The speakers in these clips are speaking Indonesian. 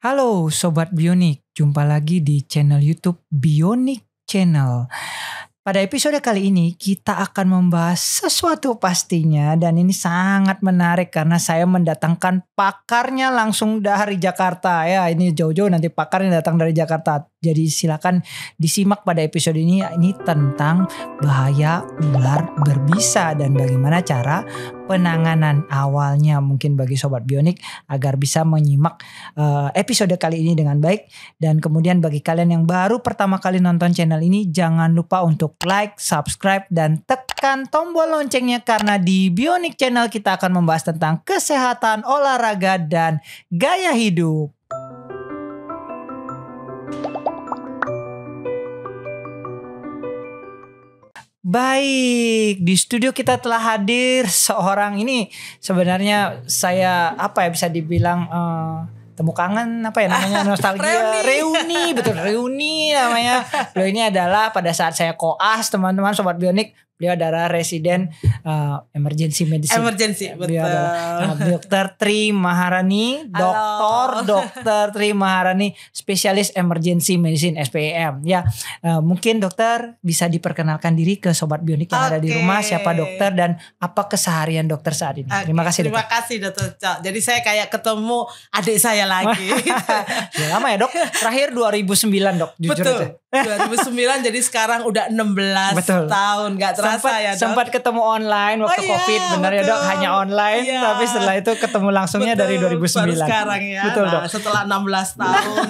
Halo Sobat Bionik, jumpa lagi di channel YouTube Bionik Channel. Pada episode kali ini kita akan membahas sesuatu pastinya dan ini sangat menarik karena saya mendatangkan pakarnya langsung dari Jakarta ya. Ini jauh-jauh nanti pakarnya datang dari Jakarta. Jadi silakan disimak pada episode ini tentang bahaya ular berbisa dan bagaimana cara penanganan awalnya mungkin bagi Sobat Bionik agar bisa menyimak episode kali ini dengan baik. Dan kemudian bagi kalian yang baru pertama kali nonton channel ini jangan lupa untuk like, subscribe dan tekan tombol loncengnya karena di Bionik Channel kita akan membahas tentang kesehatan, olahraga dan gaya hidup. Baik, di studio kita telah hadir seorang ini sebenarnya saya bisa dibilang temu kangen namanya nostalgia reuni betul reuni namanya. Beliau ini adalah pada saat saya koas teman-teman Sobat Bionik, beliau adalah residen emergency medicine. Beliau adalah Dr. Tri Maharani, Dr. Tri Maharani, spesialis emergency medicine SPEM. Ya, mungkin dokter bisa diperkenalkan diri ke Sobat Bionik yang ada di rumah, siapa dokter dan apa keseharian dokter saat ini. Terima kasih dokter. Terima kasih dokter Cok. Jadi saya kayak ketemu adik saya lagi. Ya, lama ya dok, terakhir 2009 dok. Jujur betul. Aja. 2009 jadi sekarang udah 16 betul. Tahun gak terasa ya dok. Sempat ketemu online waktu COVID benar ya dok, hanya online tapi setelah itu ketemu langsungnya dari 2009. Baru sekarang ya. Betul dok. Setelah 16 tahun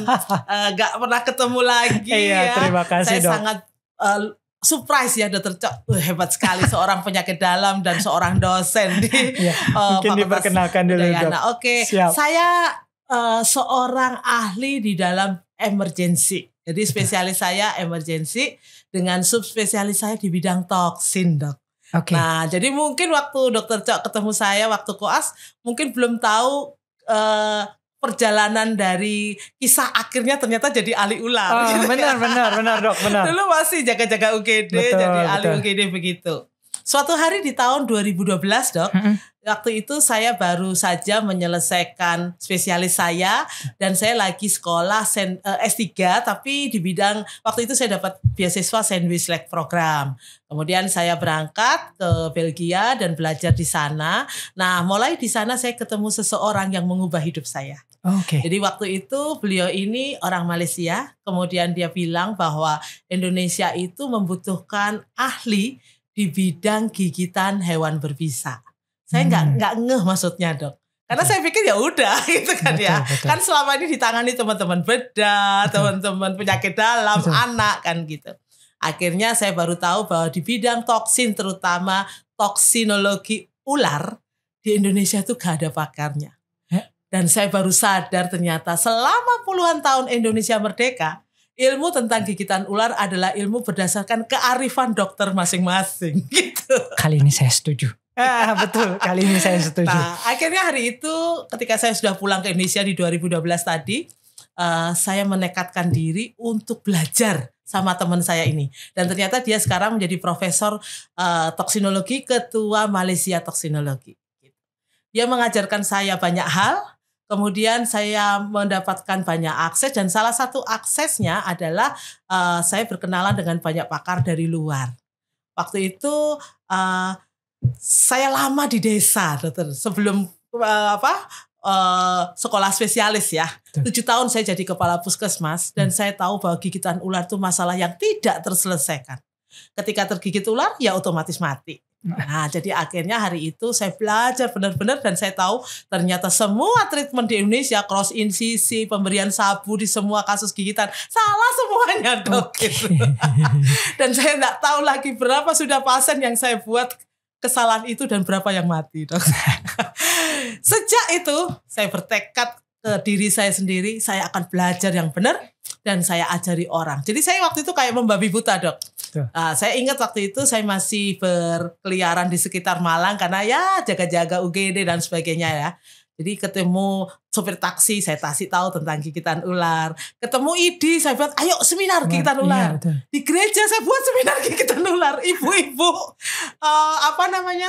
gak pernah ketemu lagi ya. Terima kasih saya dok. Sangat surprise ya dokter Cok, hebat sekali seorang penyakit dalam dan seorang dosen di mungkin diperkenalkan dulu dok. Oke. Saya seorang ahli di dalam emergency. Jadi spesialis saya emergency dengan subspesialis saya di bidang toksin dok. Okay. Nah jadi mungkin waktu dokter Cok ketemu saya waktu koas mungkin belum tahu perjalanan dari kisah akhirnya ternyata jadi ahli ular. Gitu benar dok benar. Dulu masih jaga-jaga UGD jadi ahli UGD begitu. Suatu hari di tahun 2012 dok, waktu itu saya baru saja menyelesaikan spesialis saya dan saya lagi sekolah S3 tapi di bidang waktu itu saya dapat beasiswa Sandwich Leg Program. Kemudian saya berangkat ke Belgia dan belajar di sana. Nah mulai di sana saya ketemu seseorang yang mengubah hidup saya. Okay. Jadi waktu itu beliau ini orang Malaysia, kemudian dia bilang bahwa Indonesia itu membutuhkan ahli di bidang gigitan hewan berbisa. Saya nggak ngeh maksudnya dok. Karena saya pikir ya udah gitu kan betul. Kan selama ini ditangani teman-teman bedah, teman-teman penyakit dalam, anak kan gitu. Akhirnya saya baru tahu bahwa di bidang toksin terutama toksinologi ular di Indonesia itu gak ada pakarnya. Dan saya baru sadar ternyata selama puluhan tahun Indonesia merdeka, ilmu tentang gigitan ular adalah ilmu berdasarkan kearifan dokter masing-masing gitu. Kali ini saya setuju. Betul, kali ini saya setuju. Nah, akhirnya hari itu ketika saya sudah pulang ke Indonesia di 2012 tadi, saya menekatkan diri untuk belajar sama teman saya ini. Dan ternyata dia sekarang menjadi profesor toksinologi, ketua Malaysia Toksinologi. Dia mengajarkan saya banyak hal. Kemudian saya mendapatkan banyak akses dan salah satu aksesnya adalah saya berkenalan dengan banyak pakar dari luar. Waktu itu saya lama di desa, dokter. Sebelum sekolah spesialis ya. 7 tahun saya jadi kepala puskesmas dan saya tahu bahwa gigitan ular itu masalah yang tidak terselesaikan. Ketika tergigit ular ya otomatis mati. Nah jadi akhirnya hari itu saya belajar benar-benar dan saya tahu ternyata semua treatment di Indonesia, cross insisi, pemberian sabu di semua kasus gigitan salah semuanya dok. Gitu. Dan saya nggak tahu lagi berapa sudah pasien yang saya buat kesalahan itu dan berapa yang mati dok. Sejak itu saya bertekad ke diri saya sendiri, saya akan belajar yang benar dan saya ajari orang. Jadi saya waktu itu kayak membabi buta dok. Saya ingat waktu itu saya masih berkeliaran di sekitar Malang karena ya jaga-jaga UGD dan sebagainya ya. Jadi ketemu sopir taksi, saya kasih tahu tentang gigitan ular. Ketemu ID, saya buat ayo seminar gigitan ular. Iya, di gereja saya buat seminar gigitan ular. Ibu-ibu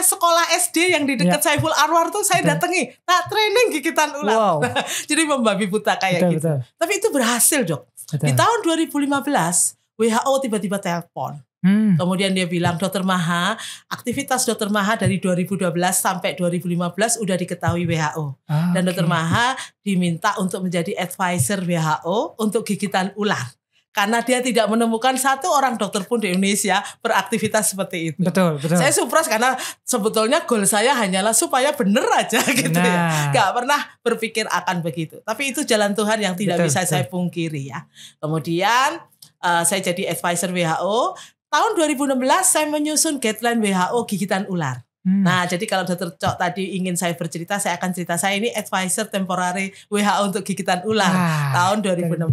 sekolah SD yang di dekat Saiful Anwar tuh saya datangi. Nah, training gigitan ular. Wow. Jadi membabi buta kayak gitu. Betul. Tapi itu berhasil, Dok. Betul. Di tahun 2015 WHO tiba-tiba telepon. Kemudian dia bilang, Dokter Maha, aktivitas Dokter Maha dari 2012 sampai 2015 udah diketahui WHO. Dan Dokter Maha diminta untuk menjadi advisor WHO untuk gigitan ular. Karena dia tidak menemukan satu orang dokter pun di Indonesia beraktivitas seperti itu. Betul. Saya surprise karena sebetulnya goal saya hanyalah supaya bener aja gitu ya. Gak pernah berpikir akan begitu. Tapi itu jalan Tuhan yang tidak bisa saya pungkiri ya. Kemudian saya jadi advisor WHO. Tahun 2016 saya menyusun guideline WHO gigitan ular. Nah, jadi kalau Dr. Cok tadi ingin saya bercerita, saya akan cerita saya ini advisor temporary WHO untuk gigitan ular tahun 2016.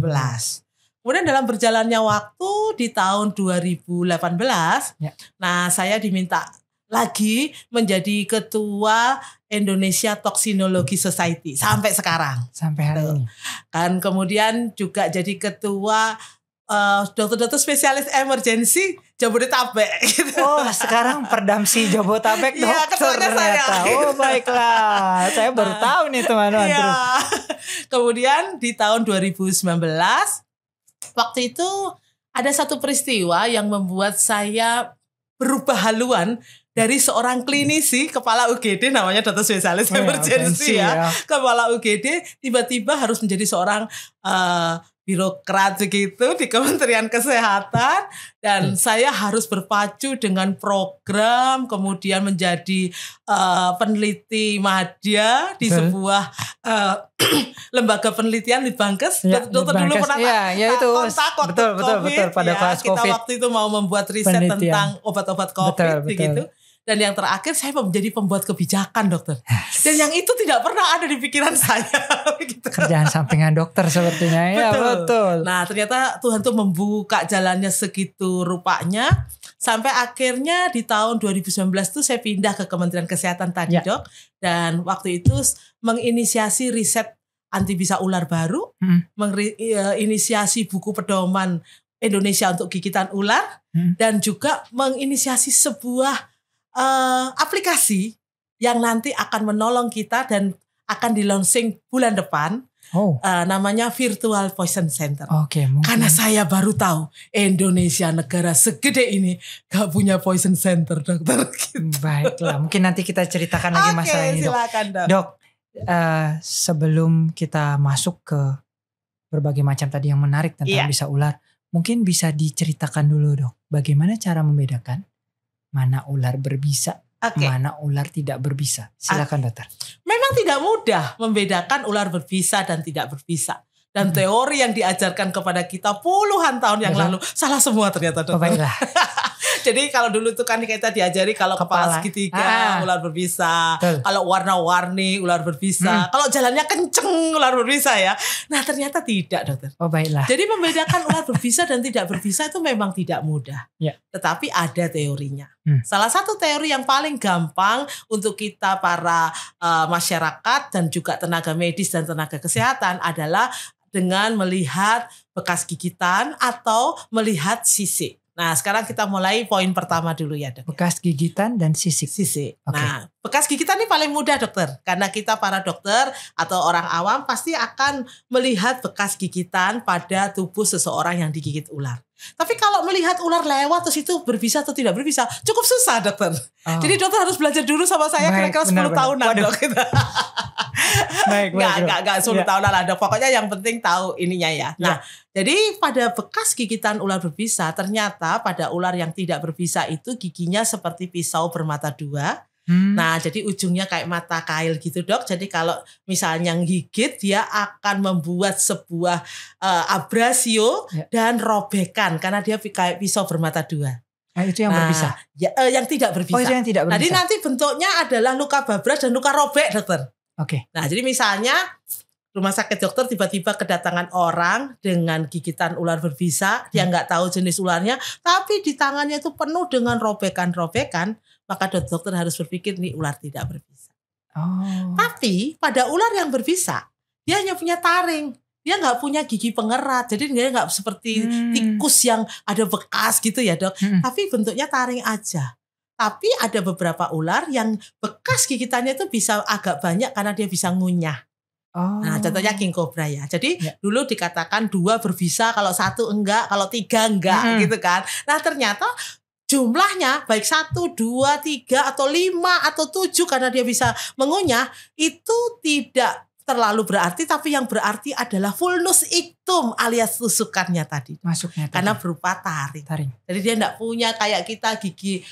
Kemudian dalam berjalannya waktu di tahun 2018, nah saya diminta lagi menjadi ketua Indonesia Toxinology Society sampai sekarang. Sampai hari ini. Kan kemudian juga jadi ketua dokter-dokter spesialis emergency Jabodetabek gitu. Oh, sekarang Perdamsi Jabodetabek dokter. Iya, ketuanya saya. Oh, baiklah. Saya baru tahu nih teman-teman. Iya. Kemudian di tahun 2019 waktu itu ada satu peristiwa yang membuat saya berubah haluan dari seorang klinisi kepala UGD namanya dokter spesialis emergency ya. Kepala UGD tiba-tiba harus menjadi seorang birokrat begitu di Kementerian Kesehatan dan saya harus berpacu dengan program kemudian menjadi peneliti madya di sebuah lembaga penelitian Litbangkes. Dokter dulu pernah kontak waktu betul pada kelas kita COVID. Waktu itu mau membuat riset tentang obat-obat COVID begitu. Dan yang terakhir saya menjadi pembuat kebijakan dokter. Dan yang itu tidak pernah ada di pikiran saya. Gitu. Kerjaan sampingan dokter sepertinya. Ya betul. Nah ternyata Tuhan tuh membuka jalannya segitu rupanya. Sampai akhirnya di tahun 2019 tuh saya pindah ke Kementerian Kesehatan tadi dok. Dan waktu itu menginisiasi riset anti bisa ular baru. Menginisiasi buku pedoman Indonesia untuk gigitan ular. Dan juga menginisiasi sebuah aplikasi yang nanti akan menolong kita dan akan di-launching bulan depan. Namanya Virtual Poison Center. Karena saya baru tahu Indonesia negara segede ini gak punya poison center dokter. Gitu. Baiklah, mungkin nanti kita ceritakan lagi masalah ini dok. Silakan, dok, sebelum kita masuk ke berbagai macam tadi yang menarik tentang bisa ular, mungkin bisa diceritakan dulu dok, bagaimana cara membedakan mana ular berbisa, mana ular tidak berbisa. Silakan dokter. Memang tidak mudah membedakan ular berbisa dan tidak berbisa. Dan teori yang diajarkan kepada kita puluhan tahun yang lalu salah semua ternyata dokter. Jadi kalau dulu tuh kan kita diajari kalau kepala segitiga ular berbisa, kalau warna-warni ular berbisa, kalau jalannya kenceng ular berbisa ya. Nah ternyata tidak dokter. Jadi membedakan ular berbisa dan tidak berbisa itu memang tidak mudah. Tetapi ada teorinya. Salah satu teori yang paling gampang untuk kita para masyarakat dan juga tenaga medis dan tenaga kesehatan adalah dengan melihat bekas gigitan atau melihat sisik. Nah sekarang kita mulai poin pertama dulu ya dok. Bekas gigitan dan sisik. Nah bekas gigitan ini paling mudah dokter. Karena kita para dokter atau orang awam pasti akan melihat bekas gigitan pada tubuh seseorang yang digigit ular. Tapi kalau melihat ular lewat terus itu berbisa atau tidak berbisa cukup susah dokter. Jadi dokter harus belajar dulu sama saya kira-kira 10 tahunan dok. Gak 10 tahunan lah dok. Pokoknya yang penting tahu ininya ya. Nah jadi pada bekas gigitan ular berbisa ternyata pada ular yang tidak berbisa itu giginya seperti pisau bermata dua. Nah jadi ujungnya kayak mata kail gitu dok. Jadi kalau misalnya gigit dia akan membuat sebuah abrasio dan robekan karena dia kayak pisau bermata dua. Itu yang berbisa? Yang tidak berbisa. Itu yang tidak berbisa. Jadi nanti bentuknya adalah luka babras dan luka robek dokter. Nah jadi misalnya rumah sakit dokter tiba-tiba kedatangan orang dengan gigitan ular berbisa, dia nggak tahu jenis ularnya, tapi di tangannya itu penuh dengan robekan-robekan, maka dokter harus berpikir nih ular tidak berbisa. Oh. Tapi pada ular yang berbisa, dia hanya punya taring. Dia nggak punya gigi pengerat. Jadi dia nggak seperti tikus yang ada bekas gitu ya dok. Tapi bentuknya taring aja. Tapi ada beberapa ular yang bekas gigitannya itu bisa agak banyak karena dia bisa ngunyah. Oh. Nah contohnya king cobra ya. Jadi dulu dikatakan 2 berbisa, kalau 1 enggak, kalau 3 enggak gitu kan. Nah ternyata jumlahnya baik 1, 2, 3 atau 5 atau 7 karena dia bisa mengunyah itu tidak terlalu berarti, tapi yang berarti adalah vulnus ictum alias tusukannya tadi. Masuknya tadi. Karena berupa taring. Jadi dia enggak punya kayak kita gigi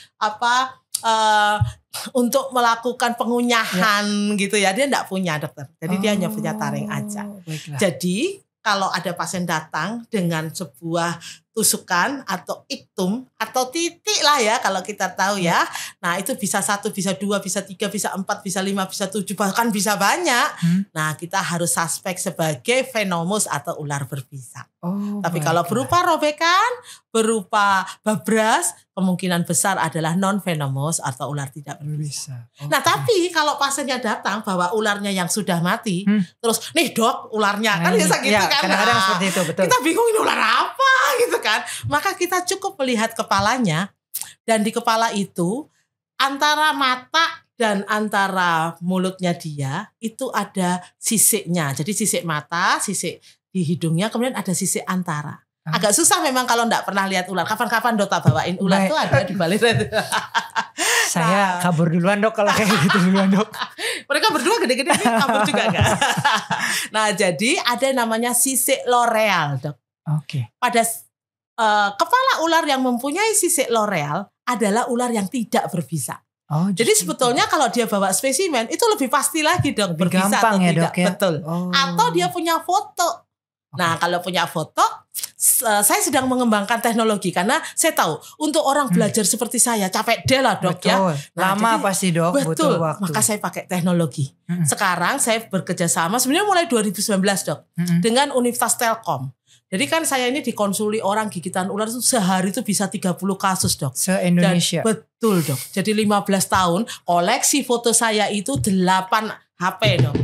untuk melakukan pengunyahan gitu ya. Dia enggak punya dokter. Jadi dia hanya punya taring aja. Baiklah. Jadi kalau ada pasien datang dengan sebuah tusukan atau iktum atau titik lah ya kalau kita tahu ya. Nah itu bisa 1, bisa 2, bisa 3, bisa 4, bisa 5, bisa 7, bahkan bisa banyak. Nah kita harus suspek sebagai venomous atau ular berbisa. Tapi kalau berupa robekan, berupa babras, kemungkinan besar adalah non-venomous atau ular tidak berbisa. Nah tapi kalau pasiennya datang bawa ularnya yang sudah mati, terus nih dok ularnya, kan biasa gitu kan. Kadang-kadang seperti itu, betul. Kita bingung ini ular apa gitu kan. Maka kita cukup melihat kepalanya, dan di kepala itu antara mata dan antara mulutnya dia itu ada sisiknya. Jadi sisik mata, sisik di hidungnya, kemudian ada sisik antara. Agak susah memang kalau enggak pernah lihat ular. Kapan-kapan Dota bawain ular tuh ada di balik itu. Saya kabur duluan dok kalau kayak gitu duluan dok. Mereka berdua gede-gede nih, kabur juga enggak. Nah jadi ada namanya sisik loreal dok. Pada kepala ular yang mempunyai sisik loreal adalah ular yang tidak berbisa. Jadi sebetulnya kalau dia bawa spesimen itu lebih pasti lagi dong berbisa atau ya, tidak. Dok, ya? Betul. Atau dia punya foto. Nah kalau punya foto, saya sedang mengembangkan teknologi karena saya tahu untuk orang belajar seperti saya capek deh lah dok. Betul. Ya. Nah, lama jadi, pasti dok. Betul. Butuh waktu. Maka saya pakai teknologi. Sekarang saya bekerja sama sebenarnya mulai 2019 dok dengan Universitas Telkom. Jadi kan saya ini dikonsuli orang gigitan ular itu sehari itu bisa 30 kasus dok. Se-Indonesia. Betul dok. Jadi 15 tahun koleksi foto saya itu 8 HP dok.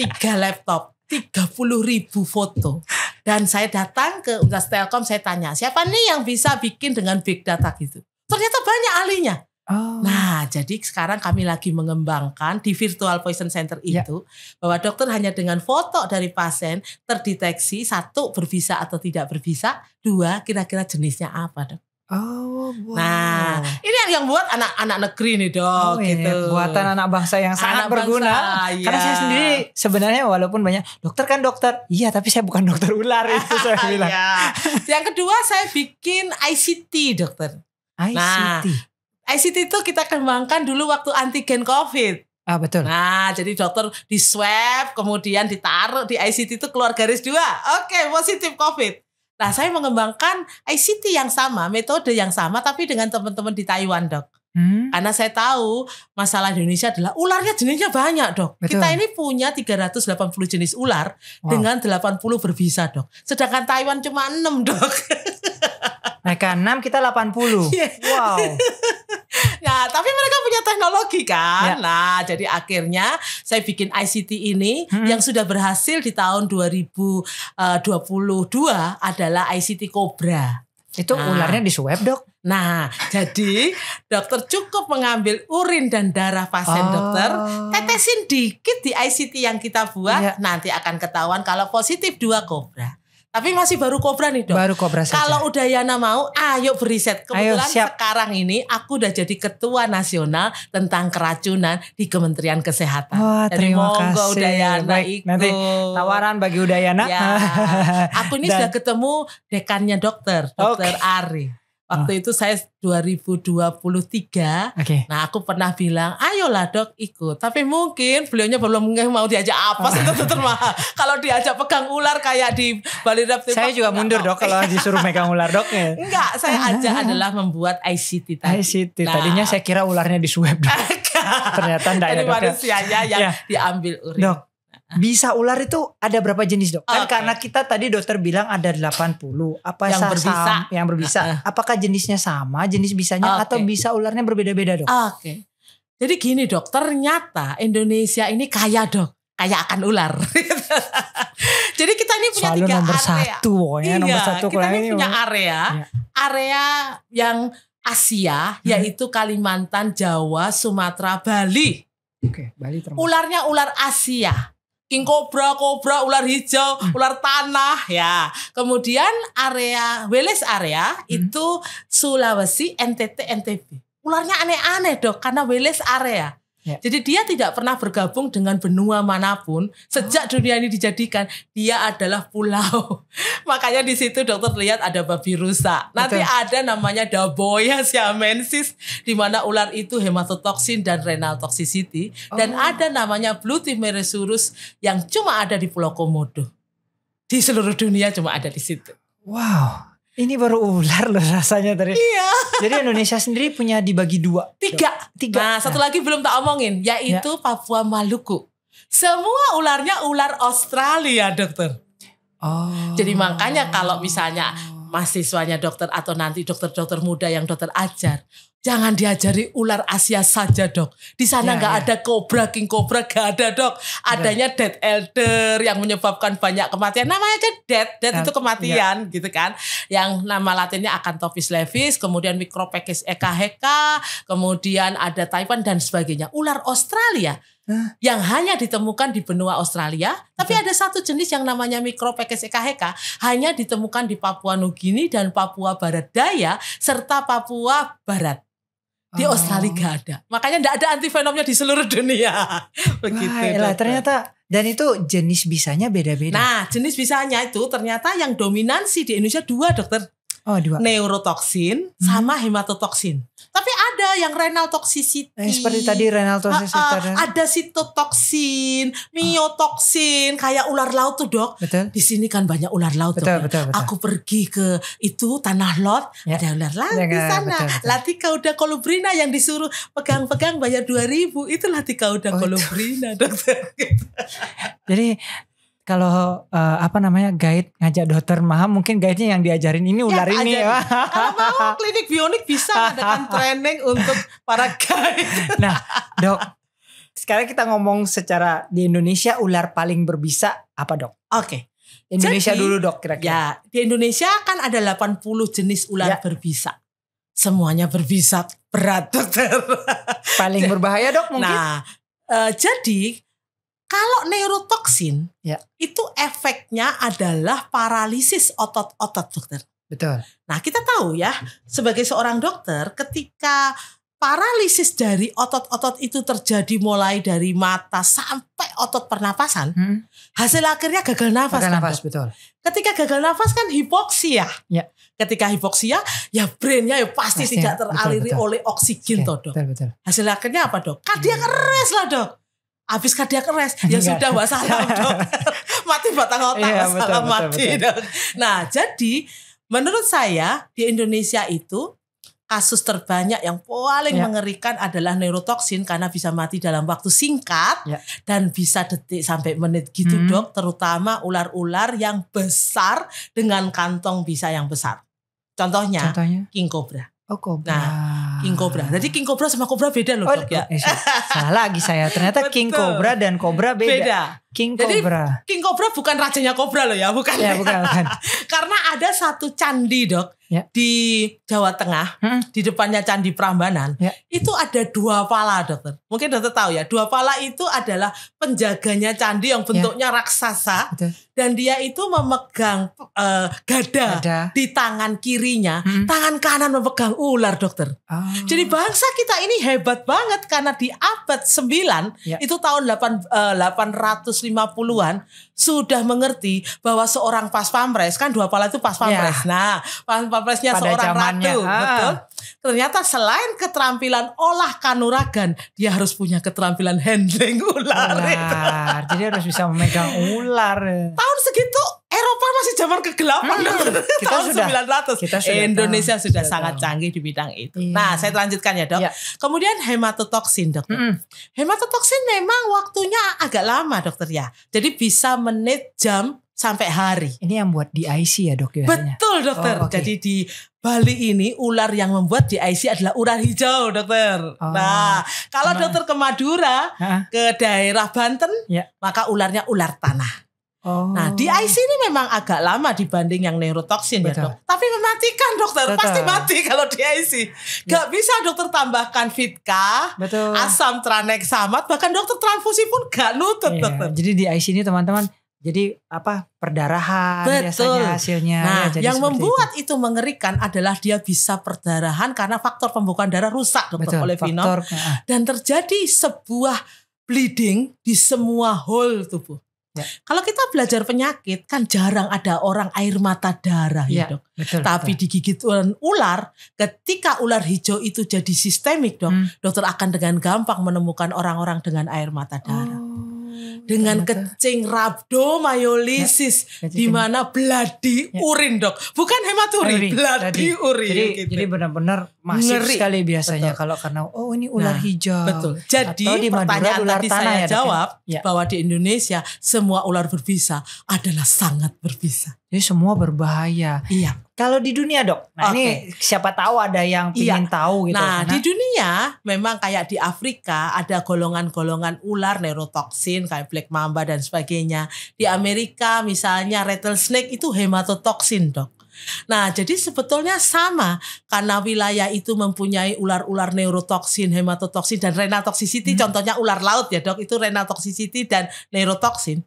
3 laptop. 30.000 foto. Dan saya datang ke Universitas Telkom, saya tanya, siapa nih yang bisa bikin dengan big data gitu? Ternyata banyak ahlinya. Nah, jadi sekarang kami lagi mengembangkan di Virtual Poison Center itu bahwa dokter hanya dengan foto dari pasien terdeteksi 1 berbisa atau tidak berbisa, 2 kira-kira jenisnya apa dok? Wow. Nah, ini yang buat anak-anak negeri nih dok, gitu. Buatan anak bangsa yang sangat berguna. Karena saya sendiri sebenarnya walaupun banyak dokter kan dokter, iya tapi saya bukan dokter ular itu saya bilang. Yang kedua saya bikin ICT dokter. ICT. Nah, ICT itu kita kembangkan dulu waktu antigen COVID. Betul. Nah, jadi dokter di swab, kemudian ditaruh di ICT itu keluar garis 2. Oke, positif COVID. Nah, saya mengembangkan ICT yang sama, metode yang sama, tapi dengan teman-teman di Taiwan, dok. Karena saya tahu masalah di Indonesia adalah ularnya jenisnya banyak, dok. Betul. Kita ini punya 380 jenis ular dengan 80 berbisa, dok. Sedangkan Taiwan cuma 6, dok. Mereka 6, kita 80. Wow. Nah, tapi mereka punya teknologi kan. Nah, jadi akhirnya saya bikin ICT ini yang sudah berhasil di tahun 2022 adalah ICT Cobra. Itu ularnya di swab dok? Nah, jadi dokter cukup mengambil urin dan darah pasien dokter, tetesin dikit di ICT yang kita buat, nanti akan ketahuan kalau positif 2 kobra. Tapi masih baru kobra nih dok. Baru kobra saja. Kalau udah Yana mau, ayo beriset. Kebetulan siap. sekarang ini aku udah jadi ketua nasional tentang keracunan di Kementerian Kesehatan. Wah, jadi terima monggo kasih. Udayana Baik, ikut. nanti tawaran bagi Udayana. Ya, aku ini sudah ketemu dekannya dokter Ari. Waktu itu saya 2023. Nah, aku pernah bilang, ayolah dok ikut. Tapi mungkin beliaunya belum mau diajak apa sih dokter mahal. Kalau diajak pegang ular kayak di Bali Reptil. Saya juga mundur dok kalau disuruh megang ular dok. Enggak, saya ajak adalah membuat ICT tadi. ICT. Tadinya saya kira ularnya di swab dok. Ternyata enggak ya dok. Manusianya yang diambil urin. Dok, bisa ular itu ada berapa jenis dok? Kan karena kita tadi dokter bilang ada 80. Apa yang berbisa? Yang berbisa. Apakah jenisnya sama, jenis bisanya atau bisa ularnya berbeda-beda dok? Jadi gini dok, ternyata Indonesia ini kaya dok, kaya akan ular. Jadi kita ini punya Selalu 3 nomor area. satu, pokoknya nomor satu. Kita ini ini punya area yang Asia, yaitu Kalimantan, Jawa, Sumatera, Bali. Oke, Bali termasuk. Ularnya ular Asia. King cobra, ular hijau, ular tanah ya. Kemudian area Wales area itu Sulawesi, NTT, NTB. Ularnya aneh-aneh dok karena Wales area. Ya. Jadi dia tidak pernah bergabung dengan benua manapun sejak dunia ini dijadikan. Dia adalah pulau. Makanya di situ dokter lihat ada babi rusa. Nanti ada namanya Daboia siamensis di mana ular itu hematotoksin dan renal toxicity dan ada namanya Blutimeresurus yang cuma ada di Pulau Komodo. Di seluruh dunia cuma ada di situ. Wow. Ini baru ular loh rasanya tadi. Iya. Jadi Indonesia sendiri punya dibagi 2. 3. Nah, satu lagi belum tak omongin, yaitu Papua Maluku. Semua ularnya ular Australia, dokter. Jadi makanya kalau misalnya mahasiswanya dokter atau nanti dokter-dokter muda yang dokter ajar, jangan diajari ular Asia saja dok. Di sana nggak ada kobra, king cobra gak ada dok. Adanya dead elder yang menyebabkan banyak kematian. Namanya aja dead itu kematian gitu kan. Yang nama latinnya Acanthopsis levis, kemudian Micropechis ekaheka, kemudian ada Taipan dan sebagainya. Ular Australia yang hanya ditemukan di benua Australia, tapi ada satu jenis yang namanya Micropechis ekaheka hanya ditemukan di Papua Nugini dan Papua Barat Daya serta Papua Barat. Di Australia gak ada. Makanya gak ada antivenomnya di seluruh dunia. Begitu. Wah, ternyata dan itu jenis bisanya beda-beda. Nah, jenis bisanya itu ternyata yang dominansi di Indonesia 2 dokter. 2. Neurotoksin sama hematotoksin. Tapi ada yang renal toxicity. Seperti tadi renal toxicity. Ada sitotoksin, miotoksin, kayak ular laut tuh dok. Betul. Di sini kan banyak ular laut. Betul. Aku pergi ke itu tanah lot, ada ular laut di sana. Laticauda colubrina yang disuruh pegang-pegang bayar 2.000, itu Laticauda colubrina dokter. Jadi kalau guide ngajak dokter Maha, mungkin guide-nya yang diajarin ini ular ini. Kalau mau klinik bionik bisa adakan training untuk para guide. Nah dok, sekarang kita ngomong secara di Indonesia ular paling berbisa apa dok? Oke. Indonesia Jadi, dulu dok kira-kira. Ya, di Indonesia kan ada 80 jenis ular berbisa. Semuanya berbisa berat dokter. Paling berbahaya dok mungkin? Nah, jadi kalau neurotoksin itu efeknya adalah paralisis otot-otot dokter. Betul. Nah kita tahu ya sebagai seorang dokter ketika paralisis dari otot-otot itu terjadi mulai dari mata sampai otot pernapasan, hasil akhirnya gagal nafas. Gagal nafas, betul. Ketika gagal nafas kan hipoksia. Ya. Ketika hipoksia ya brainnya pasti tidak teraliri oleh oksigen toh dok. Betul. Hasil akhirnya apa dok? Kardiak arrest lah dok. Habis kardiak arrest ya sudah wassalam dok. Mati batang otak, wassalam mati dok. Nah jadi menurut saya di Indonesia itu kasus terbanyak yang paling mengerikan adalah neurotoksin karena bisa mati dalam waktu singkat dan bisa detik sampai menit gitu dok. Terutama ular-ular yang besar dengan kantong bisa yang besar. Contohnya? King cobra. Oh cobra. Nah, king cobra. Jadi king cobra sama cobra beda loh dok ya. Salah lagi saya. Ternyata king cobra dan cobra beda. King cobra. Jadi king cobra bukan rajanya cobra loh ya, bukan. Ya, bukan. Karena ada satu candi dok di Jawa Tengah, di depannya Candi Prambanan, itu ada 2 pala dokter. Mungkin dokter tahu ya, 2 pala itu adalah penjaganya candi yang bentuknya raksasa. Betul. Dan dia itu memegang gada di tangan kirinya, tangan kanan memegang ular dokter. Jadi bangsa kita ini hebat banget karena di abad 9 itu tahun 850-an sudah mengerti bahwa seorang pas pampres kan 2 pala itu pas pampres. Nah, pas pampresnya seorang ratu, betul. Ternyata selain keterampilan olah kanuragan, dia harus punya keterampilan handling ular. Jadi harus bisa memegang ular. Tahun segitu Eropa masih zaman kegelapan. Kita tahun sudah, 900. Kita sudah Indonesia sudah sangat canggih di bidang itu. Nah, saya lanjutkan ya dok. Kemudian hematotoksin dokter. Hematotoksin memang waktunya agak lama dokter ya. Jadi bisa menit, jam, sampai hari. Ini yang buat di IC ya dok biasanya? Betul dokter. Jadi di Bali ini ular yang membuat di IC adalah ular hijau dokter. Nah kalau dokter ke Madura, ke daerah Banten, maka ularnya ular tanah. Nah di IC ini memang agak lama dibanding yang neurotoksin ya dok. Tapi mematikan dokter, pasti mati kalau di IC. Gak bisa dokter tambahkan Vitka, asam tranexamat, bahkan dokter transfusi pun gak nutut dokter. Jadi di IC ini teman-teman, jadi perdarahan biasanya hasilnya. Nah yang membuat itu mengerikan adalah dia bisa perdarahan karena faktor pembukaan darah rusak dokter oleh Vinom. Dan terjadi sebuah bleeding di semua hole tubuh. Kalau kita belajar penyakit kan jarang ada orang air mata darah ya dok. Tapi digigit ular, ketika ular hijau itu jadi sistemik dok, dokter akan dengan gampang menemukan orang-orang dengan air mata darah. Dengan kencing rhabdomyolisis, di mana bloody urin dok, bukan hematuri, bloody urin. Jadi benar-benar masif sekali biasanya kalau karena ini ular hijau. Betul. Jadi di pertanyaan ular tadi saya jawab bahwa di Indonesia semua ular berbisa adalah sangat berbisa. Jadi semua berbahaya. Iya. Kalau di dunia dok, ini siapa tahu ada yang ingin tahu gitu. Nah di dunia memang kayak di Afrika ada golongan-golongan ular neurotoksin kayak black mamba dan sebagainya. Di Amerika misalnya rattlesnake itu hematotoksin dok. Nah jadi sebetulnya sama karena wilayah itu mempunyai ular-ular neurotoksin, hematotoksin dan renal toxicity. Contohnya ular laut ya dok, itu renal toxicity dan neurotoksin.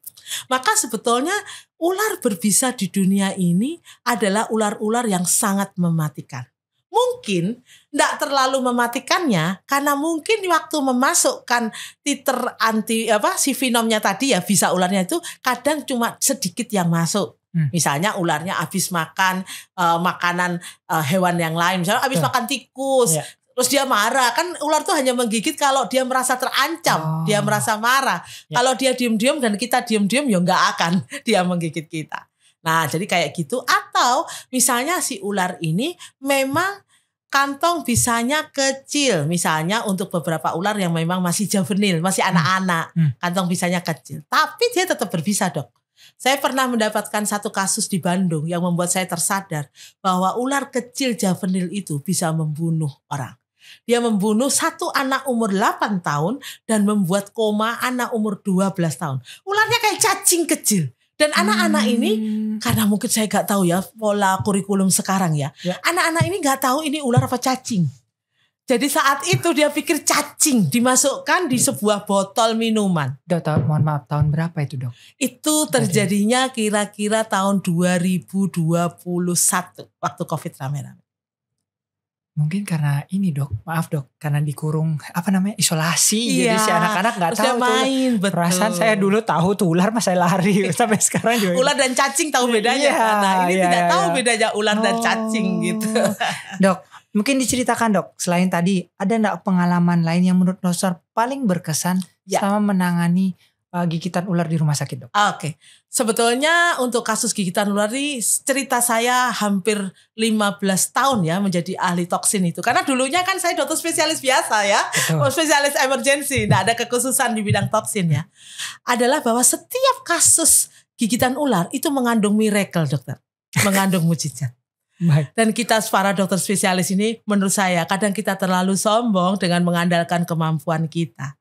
Maka sebetulnya ular berbisa di dunia ini adalah ular-ular yang sangat mematikan. Mungkin tidak terlalu mematikannya karena mungkin waktu memasukkan titer si Vinomnya tadi ya, bisa ularnya itu kadang cuma sedikit yang masuk. Misalnya ularnya habis makan makanan hewan yang lain, misalnya habis makan tikus. Terus dia marah, kan ular tuh hanya menggigit kalau dia merasa terancam, dia merasa marah. Kalau dia diem-diem dan kita diem-diem ya nggak akan dia menggigit kita. Nah jadi kayak gitu. Atau misalnya si ular ini memang kantong bisanya kecil. Misalnya untuk beberapa ular yang memang masih juvenil, masih anak-anak, kantong bisanya kecil. Tapi dia tetap berbisa dok. Saya pernah mendapatkan satu kasus di Bandung yang membuat saya tersadar bahwa ular kecil juvenil itu bisa membunuh orang. Dia membunuh satu anak umur 8 tahun dan membuat koma anak umur 12 tahun. Ularnya kayak cacing kecil. Dan anak-anak ini, karena mungkin saya gak tahu ya pola kurikulum sekarang ya. Anak-anak ini gak tahu ini ular apa cacing. Jadi saat itu dia pikir cacing, dimasukkan di sebuah botol minuman. Dok, mohon maaf, tahun berapa itu dok? Itu terjadinya kira-kira tahun 2021 waktu COVID rame-rame. Mungkin karena ini dok, maaf dok, karena dikurung isolasi, jadi si anak-anak nggak tahu main, tuh. Perasaan saya dulu tahu tuh ular mas saya lari sampai sekarang juga. Ular dan cacing tahu bedanya, nah ini tidak tahu bedanya ular dan cacing gitu. Dok, mungkin diceritakan dok, selain tadi ada nggak pengalaman lain yang menurut dokter paling berkesan sama menangani gigitan ular di rumah sakit dok? Oke. Sebetulnya untuk kasus gigitan ular ini cerita saya hampir 15 tahun ya menjadi ahli toksin itu. Karena dulunya kan saya dokter spesialis biasa ya. Spesialis emergency. Tidak ada kekhususan di bidang toksin ya. Adalah bahwa setiap kasus gigitan ular itu mengandung miracle dokter. Mengandung mujizat. Dan kita para dokter spesialis ini menurut saya kadang kita terlalu sombong dengan mengandalkan kemampuan kita.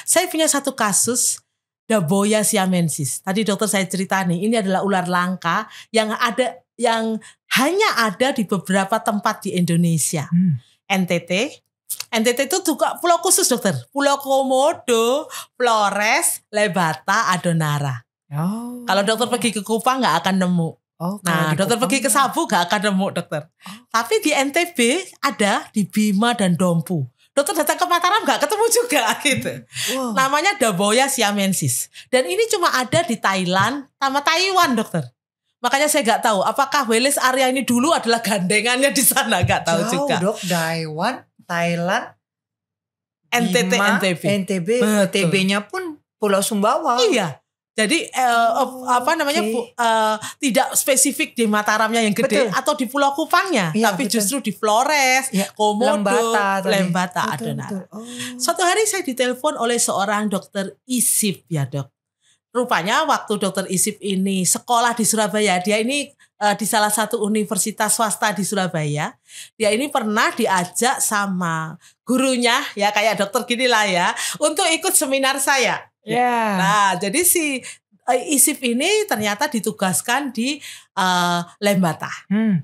Saya punya satu kasus Daboya siamensis. Tadi dokter saya cerita nih, ini adalah ular langka yang hanya ada di beberapa tempat di Indonesia. NTT itu juga pulau khusus dokter. Pulau Komodo, Flores, Lebata, Adonara. Kalau dokter pergi ke Kupang nggak akan nemu. Dokter pergi ke Sabu nggak akan nemu dokter. Tapi di NTB ada di Bima dan Dompu. Dokter datang ke Mataram gak ketemu juga gitu. Namanya Daboya siamensis. Dan ini cuma ada di Thailand sama Taiwan dokter. Makanya saya gak tahu apakah Wales area ini dulu adalah gandengannya di sana, gak tahu juga. Dok, Taiwan, Thailand, NTT, NTB, TB-nya pun Pulau Sumbawa. Iya. Jadi tidak spesifik di Mataramnya yang gede atau di Pulau Kupangnya, tapi justru di Flores, Komodo, Lembata, Adonara. Suatu hari saya ditelepon oleh seorang dokter ISIP ya dok. rupanya waktu dokter Isip ini sekolah di Surabaya, dia ini di salah satu universitas swasta di Surabaya, dia ini pernah diajak sama gurunya ya kayak dokter gini lah ya untuk ikut seminar saya. Yeah. Nah jadi si Isip ini ternyata ditugaskan di Lembata.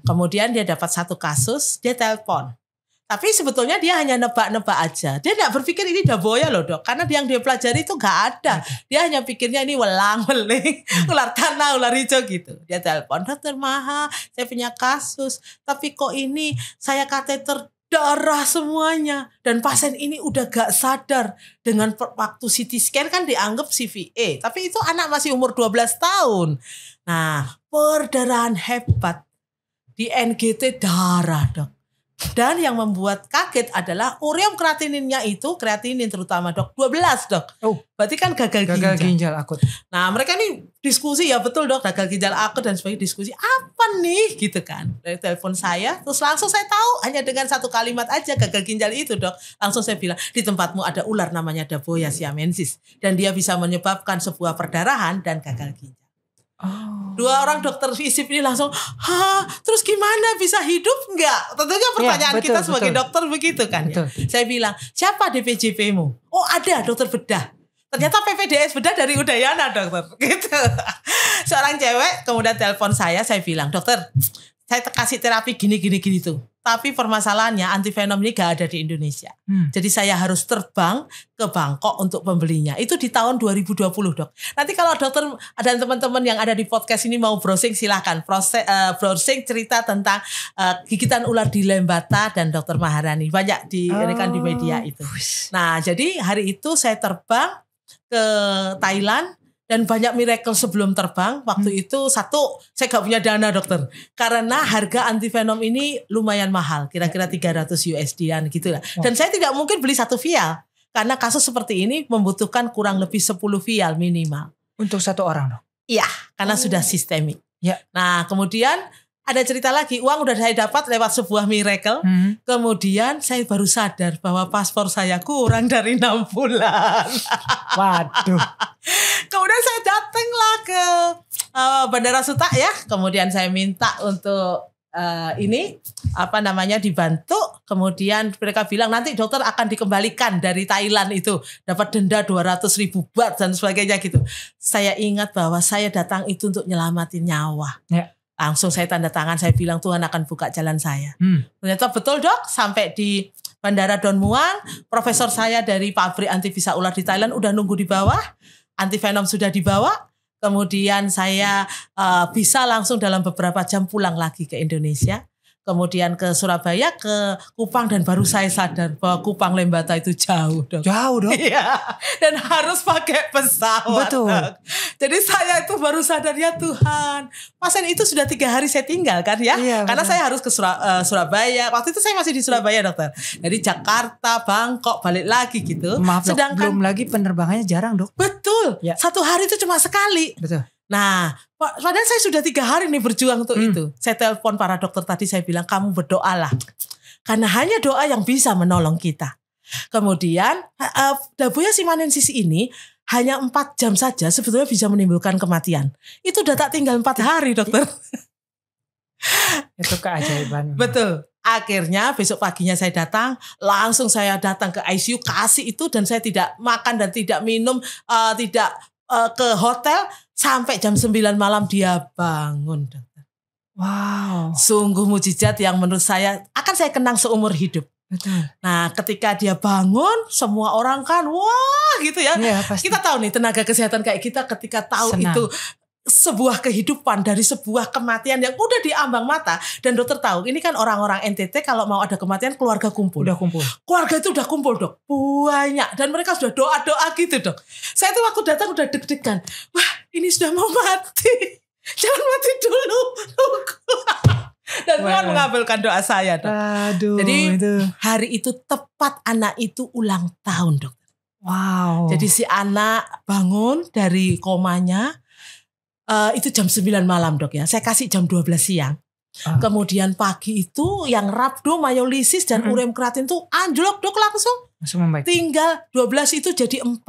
Kemudian dia dapat satu kasus, dia telepon. Tapi sebetulnya dia hanya nebak-nebak aja. Dia tidak berpikir ini daboya loh dok. Karena yang dia pelajari itu nggak ada. Dia hanya pikirnya ini welang-weling, ular tanah, ular hijau gitu. Dia telepon, dokter Maha, saya punya kasus. Tapi kok ini saya kateter darah semuanya. Dan pasien ini udah gak sadar. Dengan waktu CT scan kan dianggap CVA. Tapi itu anak masih umur 12 tahun. Nah, perdarahan hebat. Di NGT darah dok. Dan yang membuat kaget adalah ureum kreatininnya itu, kreatinin terutama dok, 12 dok. Oh, berarti kan gagal ginjal akut. Nah mereka nih diskusi ya betul dok, gagal ginjal akut dan sebagainya, diskusi apa nih gitu kan. Dari telepon saya, terus langsung saya tahu hanya dengan satu kalimat aja gagal ginjal itu dok. Langsung saya bilang, di tempatmu ada ular namanya Daboya siamensis. Dan dia bisa menyebabkan sebuah perdarahan dan gagal ginjal. Oh. Dua orang dokter Isip ini langsung, terus gimana bisa hidup enggak? Tentunya pertanyaan ya, kita sebagai dokter begitu kan ya. Saya bilang, siapa DPJP-mu? Oh ada dokter bedah. Ternyata PPDS bedah dari Udayana dokter. Gitu. Seorang cewek kemudian telepon saya bilang, dokter saya kasih terapi gini tuh. Tapi permasalahannya antivenom ini gak ada di Indonesia. Jadi saya harus terbang ke Bangkok untuk pembelinya. Itu di tahun 2020 dok. Nanti kalau dokter dan teman-teman yang ada di podcast ini mau browsing silahkan. Browsing cerita tentang gigitan ular di Lembata dan dokter Maharani. Banyak kan di media itu. Nah jadi hari itu saya terbang ke Thailand. Dan banyak miracle sebelum terbang. Waktu itu satu, saya gak punya dana dokter. Karena harga antivenom ini lumayan mahal. Kira-kira 300 USD-an gitu lah. Dan saya tidak mungkin beli satu vial. Karena kasus seperti ini membutuhkan kurang lebih 10 vial minimal. Untuk satu orang dong? Iya, karena sudah sistemik. Ya. Nah kemudian ada cerita lagi, uang udah saya dapat lewat sebuah miracle. Kemudian saya baru sadar bahwa paspor saya kurang dari 6 bulan. Waduh. Kemudian saya datanglah ke Bandara Suta ya. Kemudian saya minta untuk dibantu. Kemudian mereka bilang nanti dokter akan dikembalikan dari Thailand itu. Dapat denda 200.000 baht dan sebagainya gitu. Saya ingat bahwa saya datang itu untuk nyelamatin nyawa. Ya. Langsung saya tanda tangan, saya bilang Tuhan akan buka jalan saya. Ternyata betul dok, sampai di Bandara Don Muang, profesor saya dari pabrik antivisa ular di Thailand udah nunggu di bawah, antivenom sudah dibawa, kemudian saya bisa langsung dalam beberapa jam pulang lagi ke Indonesia. Kemudian ke Surabaya, ke Kupang, dan baru saya sadar bahwa Kupang Lembata itu jauh dok. Jauh dok? Iya, dan harus pakai pesawat. Betul. Dok. Jadi saya itu baru sadar ya Tuhan. Pasien itu sudah 3 hari saya tinggal kan ya. Iya, karena saya harus ke Surabaya. Waktu itu saya masih di Surabaya dokter. Dari Jakarta, Bangkok, balik lagi gitu. Maaf dok, belum lagi penerbangannya jarang dok. Betul, ya. 1 hari itu cuma sekali. Betul. Nah, padahal saya sudah 3 hari nih berjuang untuk itu. Saya telepon para dokter tadi, saya bilang kamu berdoalah. Karena hanya doa yang bisa menolong kita. Kemudian Daboya siamensis ini hanya 4 jam saja sebetulnya bisa menimbulkan kematian. Itu udah tak tinggal 4 hari dokter. Itu keajaiban. Betul. Akhirnya besok paginya saya datang, langsung saya datang ke ICU, kasih itu, dan saya tidak makan dan tidak minum, tidak ke hotel. Sampai jam 9 malam dia bangun. Wow. Sungguh mujizat yang menurut saya akan saya kenang seumur hidup. Betul. Nah ketika dia bangun, semua orang kan wah gitu ya. Ya pasti. Kita tahu nih tenaga kesehatan kayak kita ketika tahu senang. Itu sebuah kehidupan dari sebuah kematian yang udah diambang mata. Dan dokter tahu ini kan orang-orang NTT kalau mau ada kematian keluarga kumpul. Udah kumpul. Keluarga itu udah kumpul dok. Banyak. Dan mereka sudah doa-doa gitu dok. Saya tuh waktu datang udah deg-degan. Wah ini sudah mau mati. Jangan mati dulu. Dan Tuhan mengabulkan doa saya dok. Aduh, jadi itu. hari itu tepat anak itu ulang tahun dok. Wow. Jadi si anak bangun dari komanya. Itu jam 9 malam dok ya. Saya kasih jam 12 siang. Kemudian pagi itu yang rhabdomyolisis dan ureum kreatin itu anjlok dok langsung. Langsung membaik. Tinggal 12 itu jadi 4.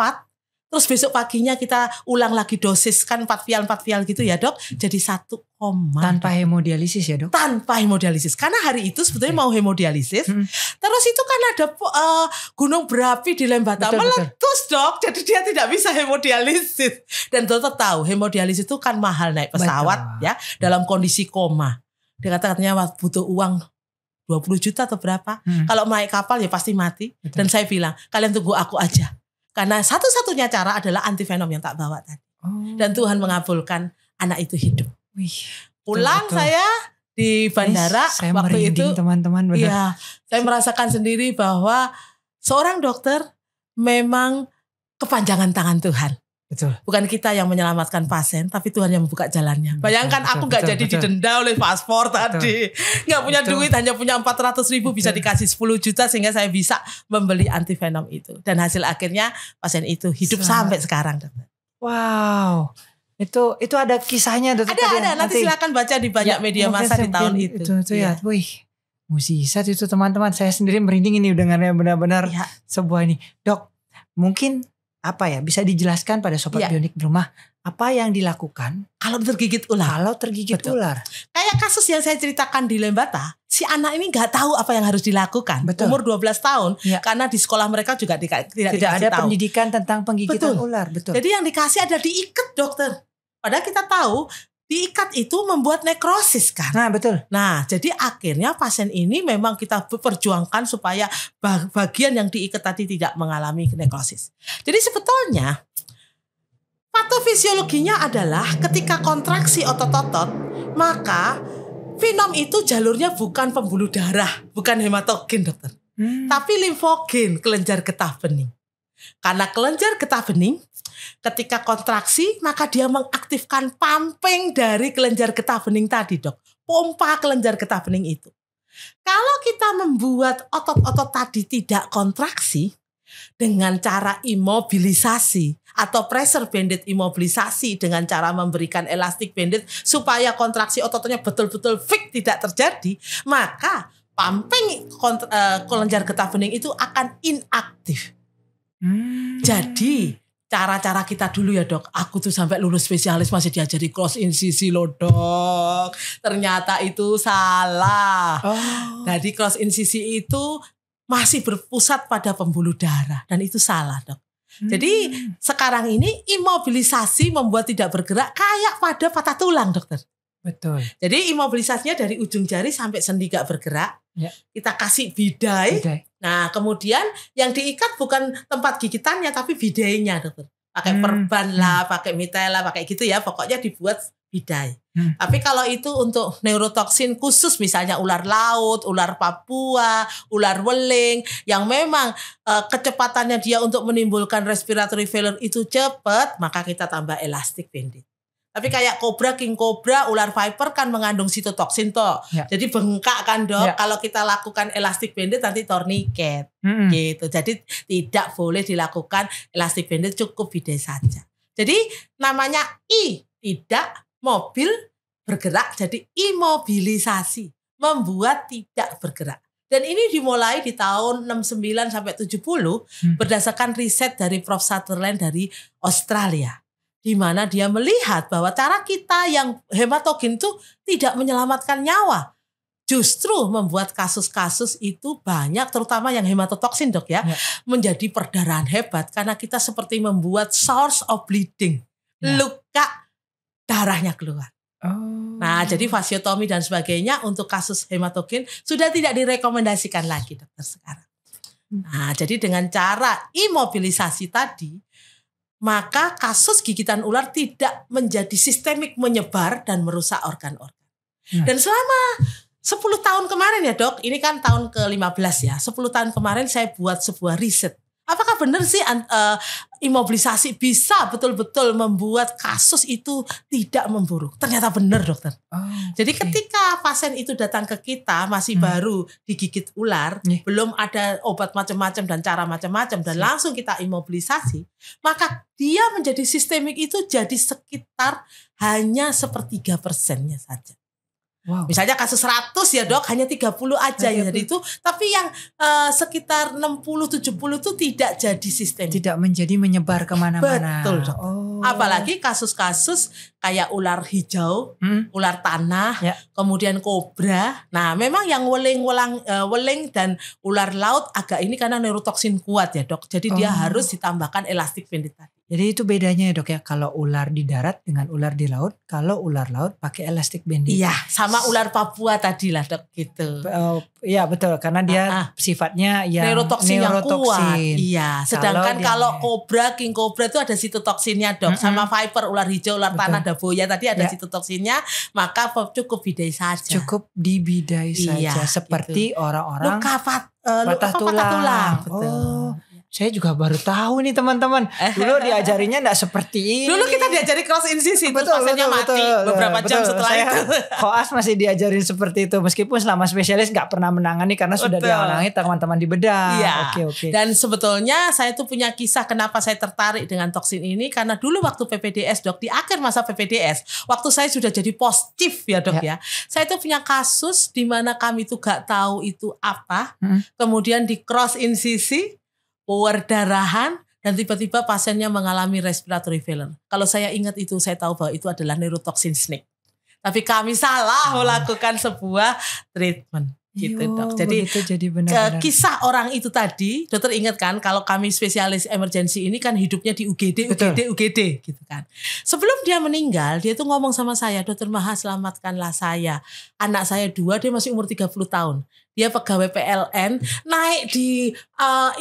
Terus besok paginya kita ulang lagi dosis, kan 4 vial gitu ya dok. Jadi 1 koma. Tanpa hemodialisis ya dok? Tanpa hemodialisis. Karena hari itu sebetulnya mau hemodialisis. Terus itu kan ada gunung berapi di Lembata. Meletus dok. Jadi dia tidak bisa hemodialisis. Dan dokter tahu hemodialisis itu kan mahal naik pesawat ya. Dalam kondisi koma. Dia katanya butuh uang 20 juta atau berapa. Kalau naik kapal ya pasti mati. Dan saya bilang kalian tunggu aku aja. Karena satu-satunya cara adalah antivenom yang tak bawa tadi. Dan Tuhan mengabulkan anak itu hidup. Pulang saya di bandara saya waktu itu teman-teman. Iya, saya merasakan sendiri bahwa seorang dokter memang kepanjangan tangan Tuhan. Betul. Bukan kita yang menyelamatkan pasien, tapi Tuhan yang membuka jalannya. Bayangkan aku gak jadi didenda oleh paspor tadi. Gak punya duit, hanya punya 400.000 bisa dikasih 10 juta sehingga saya bisa membeli antivenom itu. Dan hasil akhirnya pasien itu hidup sampai sekarang. Wow. Itu ada kisahnya. Ada. Nanti silakan baca di banyak media massa di tahun itu. Itu ya. Wih. Mukjizat itu teman-teman. Saya sendiri merinding ini dengarnya benar-benar sebuah ini. Dok, mungkin apa ya bisa dijelaskan pada sobat bionik di rumah apa yang dilakukan kalau tergigit ular? Ular. Kayak kasus yang saya ceritakan di Lembata, si anak ini nggak tahu apa yang harus dilakukan. Betul. Umur 12 tahun, karena di sekolah mereka juga tidak ada tahu. Pendidikan tentang penggigitan ular. Betul. Jadi yang dikasih ada diikat dokter. Padahal kita tahu diikat itu membuat nekrosis kan. Nah betul. Nah jadi akhirnya pasien ini memang kita perjuangkan supaya bagian yang diikat tadi tidak mengalami nekrosis. Jadi sebetulnya patofisiologinya adalah ketika kontraksi otot-otot, maka venom itu jalurnya bukan pembuluh darah, bukan hematogen dokter, tapi limfogen, kelenjar getah bening. Karena kelenjar getah bening ketika kontraksi maka dia mengaktifkan pumping dari kelenjar getah bening tadi dok. Pompa kelenjar getah bening itu. Kalau kita membuat otot-otot tadi tidak kontraksi dengan cara imobilisasi atau pressure banded imobilisasi dengan cara memberikan elastic banded supaya kontraksi ototnya betul-betul fix tidak terjadi, maka pumping kelenjar getah bening itu akan inaktif. Jadi cara-cara kita dulu ya dok, aku tuh sampai lulus spesialis masih diajari cross incisi loh dok. Ternyata itu salah. Jadi cross incisi itu masih berpusat pada pembuluh darah dan itu salah dok. Jadi sekarang ini imobilisasi membuat tidak bergerak kayak pada patah tulang dokter. Betul. Jadi imobilisasinya dari ujung jari sampai sendi gak bergerak. Kita kasih bidai. Nah kemudian yang diikat bukan tempat gigitannya tapi bidainya dokter. Pakai perban lah, pakai mitela, pakai gitu ya. Pokoknya dibuat bidai. Tapi kalau itu untuk neurotoksin khusus misalnya ular laut, ular Papua, ular weling yang memang kecepatannya dia untuk menimbulkan respiratory failure itu cepat, maka kita tambah elastic banded. Tapi kayak kobra, king cobra, ular viper kan mengandung sitotoksin toh. Jadi bengkak kan dok. Kalau kita lakukan elastic banded nanti tourniquet gitu. Jadi tidak boleh dilakukan elastic banded, cukup bidai saja. Jadi namanya tidak mobil bergerak, jadi imobilisasi, membuat tidak bergerak. Dan ini dimulai di tahun 69 sampai 70 berdasarkan riset dari Prof. Sutherland dari Australia. Di mana dia melihat bahwa cara kita yang hematogen itu tidak menyelamatkan nyawa. Justru membuat kasus-kasus itu banyak, terutama yang hematotoksin dok ya. Menjadi perdarahan hebat karena kita seperti membuat source of bleeding. Luka darahnya keluar. Nah jadi fasiotomi dan sebagainya untuk kasus hematogen sudah tidak direkomendasikan lagi dokter sekarang. Nah jadi dengan cara imobilisasi tadi, maka kasus gigitan ular tidak menjadi sistemik, menyebar dan merusak organ-organ. Dan selama 10 tahun kemarin ya dok, ini kan tahun ke-15 ya, 10 tahun kemarin saya buat sebuah riset. Apakah benar sih imobilisasi bisa betul-betul membuat kasus itu tidak memburuk? Ternyata benar dokter. Jadi ketika pasien itu datang ke kita masih baru digigit ular, belum ada obat macam-macam dan cara macam-macam dan langsung kita imobilisasi, maka dia menjadi sistemik itu jadi sekitar hanya 1/3% saja. Wow. Misalnya kasus 100 ya dok, hanya 30 aja ya. Jadi itu, tapi yang sekitar 60-70 itu tidak jadi sistem. Tidak menjadi menyebar kemana-mana. Betul dok. Apalagi kasus-kasus kayak ular hijau, ular tanah, kemudian kobra. Nah memang yang weling dan ular laut agak ini karena neurotoksin kuat ya dok. Jadi dia harus ditambahkan elastic band tadi. Jadi itu bedanya ya dok ya, kalau ular di darat dengan ular di laut. Kalau ular laut pakai elastic banding. Iya, sama ular Papua tadi lah dok gitu. Iya betul, karena dia sifatnya yang neurotoksin yang kuat. Iya, sedangkan kalau kobra, king kobra itu ada sitotoksinnya dok. Sama viper, ular hijau, ular tanah, ada buaya tadi ada sitotoksinnya. Maka cukup bidai saja. Cukup dibidai saja, seperti orang-orang patah tulang. Betul. Saya juga baru tahu nih teman-teman. Dulu diajarinya enggak seperti ini. Dulu kita diajari cross incisi, terus pasiennya mati beberapa jam setelah itu. Koas masih diajarin seperti itu. Meskipun selama spesialis enggak pernah menangani karena sudah diangani teman-teman di bedah. Iya. Oke. Dan sebetulnya saya tuh punya kisah kenapa saya tertarik dengan toksin ini. Karena dulu waktu PPDS dok, di akhir masa PPDS, waktu saya sudah jadi pos chief ya dok ya. Saya tuh punya kasus di mana kami tuh gak tahu itu apa. Kemudian di cross incisi, perdarahan, dan tiba-tiba pasiennya mengalami respiratory failure. Kalau saya ingat itu, saya tahu bahwa itu adalah neurotoksin snake. Tapi kami salah melakukan sebuah treatment. Gitu dok. Jadi benar-benar. Kisah orang itu tadi, dokter ingat kan kalau kami spesialis emergency ini kan hidupnya di UGD gitu kan. Sebelum dia meninggal, dia tuh ngomong sama saya, Dokter Maha selamatkanlah saya. Anak saya 2, dia masih umur 30 tahun. Dia pegawai PLN, naik di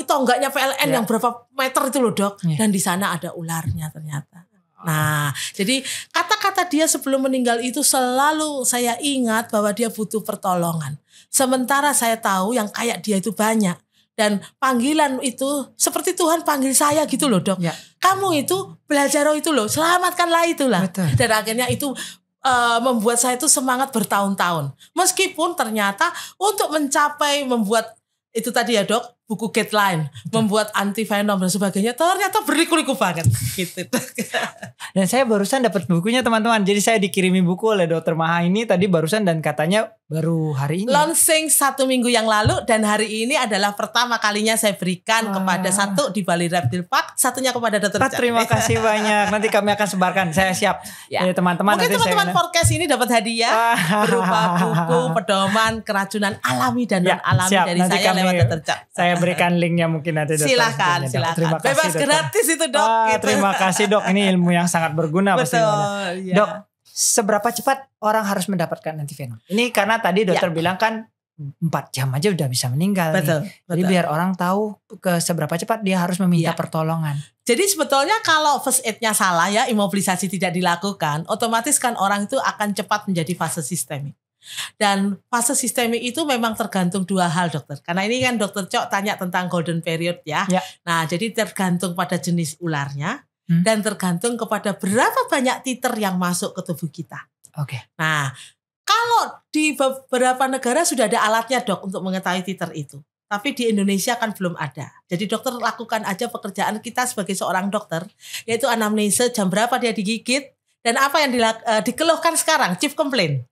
tonggaknya PLN yang berapa meter itu loh dok. Dan di sana ada ularnya ternyata. Nah, jadi kata-kata dia sebelum meninggal itu selalu saya ingat bahwa dia butuh pertolongan. Sementara saya tahu yang kayak dia itu banyak. Dan panggilan itu seperti Tuhan panggil saya gitu loh dok. Kamu itu belajar itu loh, selamatkanlah itulah. Betul. Dan akhirnya itu membuat saya itu semangat bertahun-tahun. Meskipun ternyata untuk mencapai membuat itu tadi ya dok, buku guideline, membuat antivenom dan sebagainya, ternyata berliku-liku banget gitu. Dan saya barusan dapat bukunya teman-teman. Jadi saya dikirimi buku oleh Dokter Maha ini tadi barusan, dan katanya baru hari ini. Launching 1 minggu yang lalu, dan hari ini adalah pertama kalinya saya berikan kepada satu di Bali Reptile Park, satunya kepada Dokter Pak. Terima kasih banyak. Nanti kami akan sebarkan. Saya siap. Ya teman-teman. Mungkin teman-teman podcast ini dapat hadiah berupa buku pedoman keracunan alami dan non alami dari nanti saya lewat Dokter Cak. Saya berikan linknya mungkin nanti. Silakan. Terima kasih, bebas gratis itu dok. Gitu. Terima kasih dok. Ini ilmu yang sangat berguna. Betul. Ya. Dok, seberapa cepat orang harus mendapatkan antivenom? Ini karena tadi dokter bilang kan 4 jam aja udah bisa meninggal. Betul. Jadi biar orang tahu ke seberapa cepat dia harus meminta pertolongan. Jadi sebetulnya kalau first aid-nya salah ya, imobilisasi tidak dilakukan, otomatis kan orang itu akan cepat menjadi fase sistemik. Dan fase sistemik itu memang tergantung 2 hal dokter. Karena ini kan dokter Cok tanya tentang golden period ya. Nah jadi tergantung pada jenis ularnya. Dan tergantung kepada berapa banyak titer yang masuk ke tubuh kita. Oke. Nah, kalau di beberapa negara sudah ada alatnya dok untuk mengetahui titer itu. Tapi di Indonesia kan belum ada. Jadi dokter lakukan aja pekerjaan kita sebagai seorang dokter, yaitu anamnese, jam berapa dia digigit, dan apa yang dikeluhkan sekarang, chief complaint.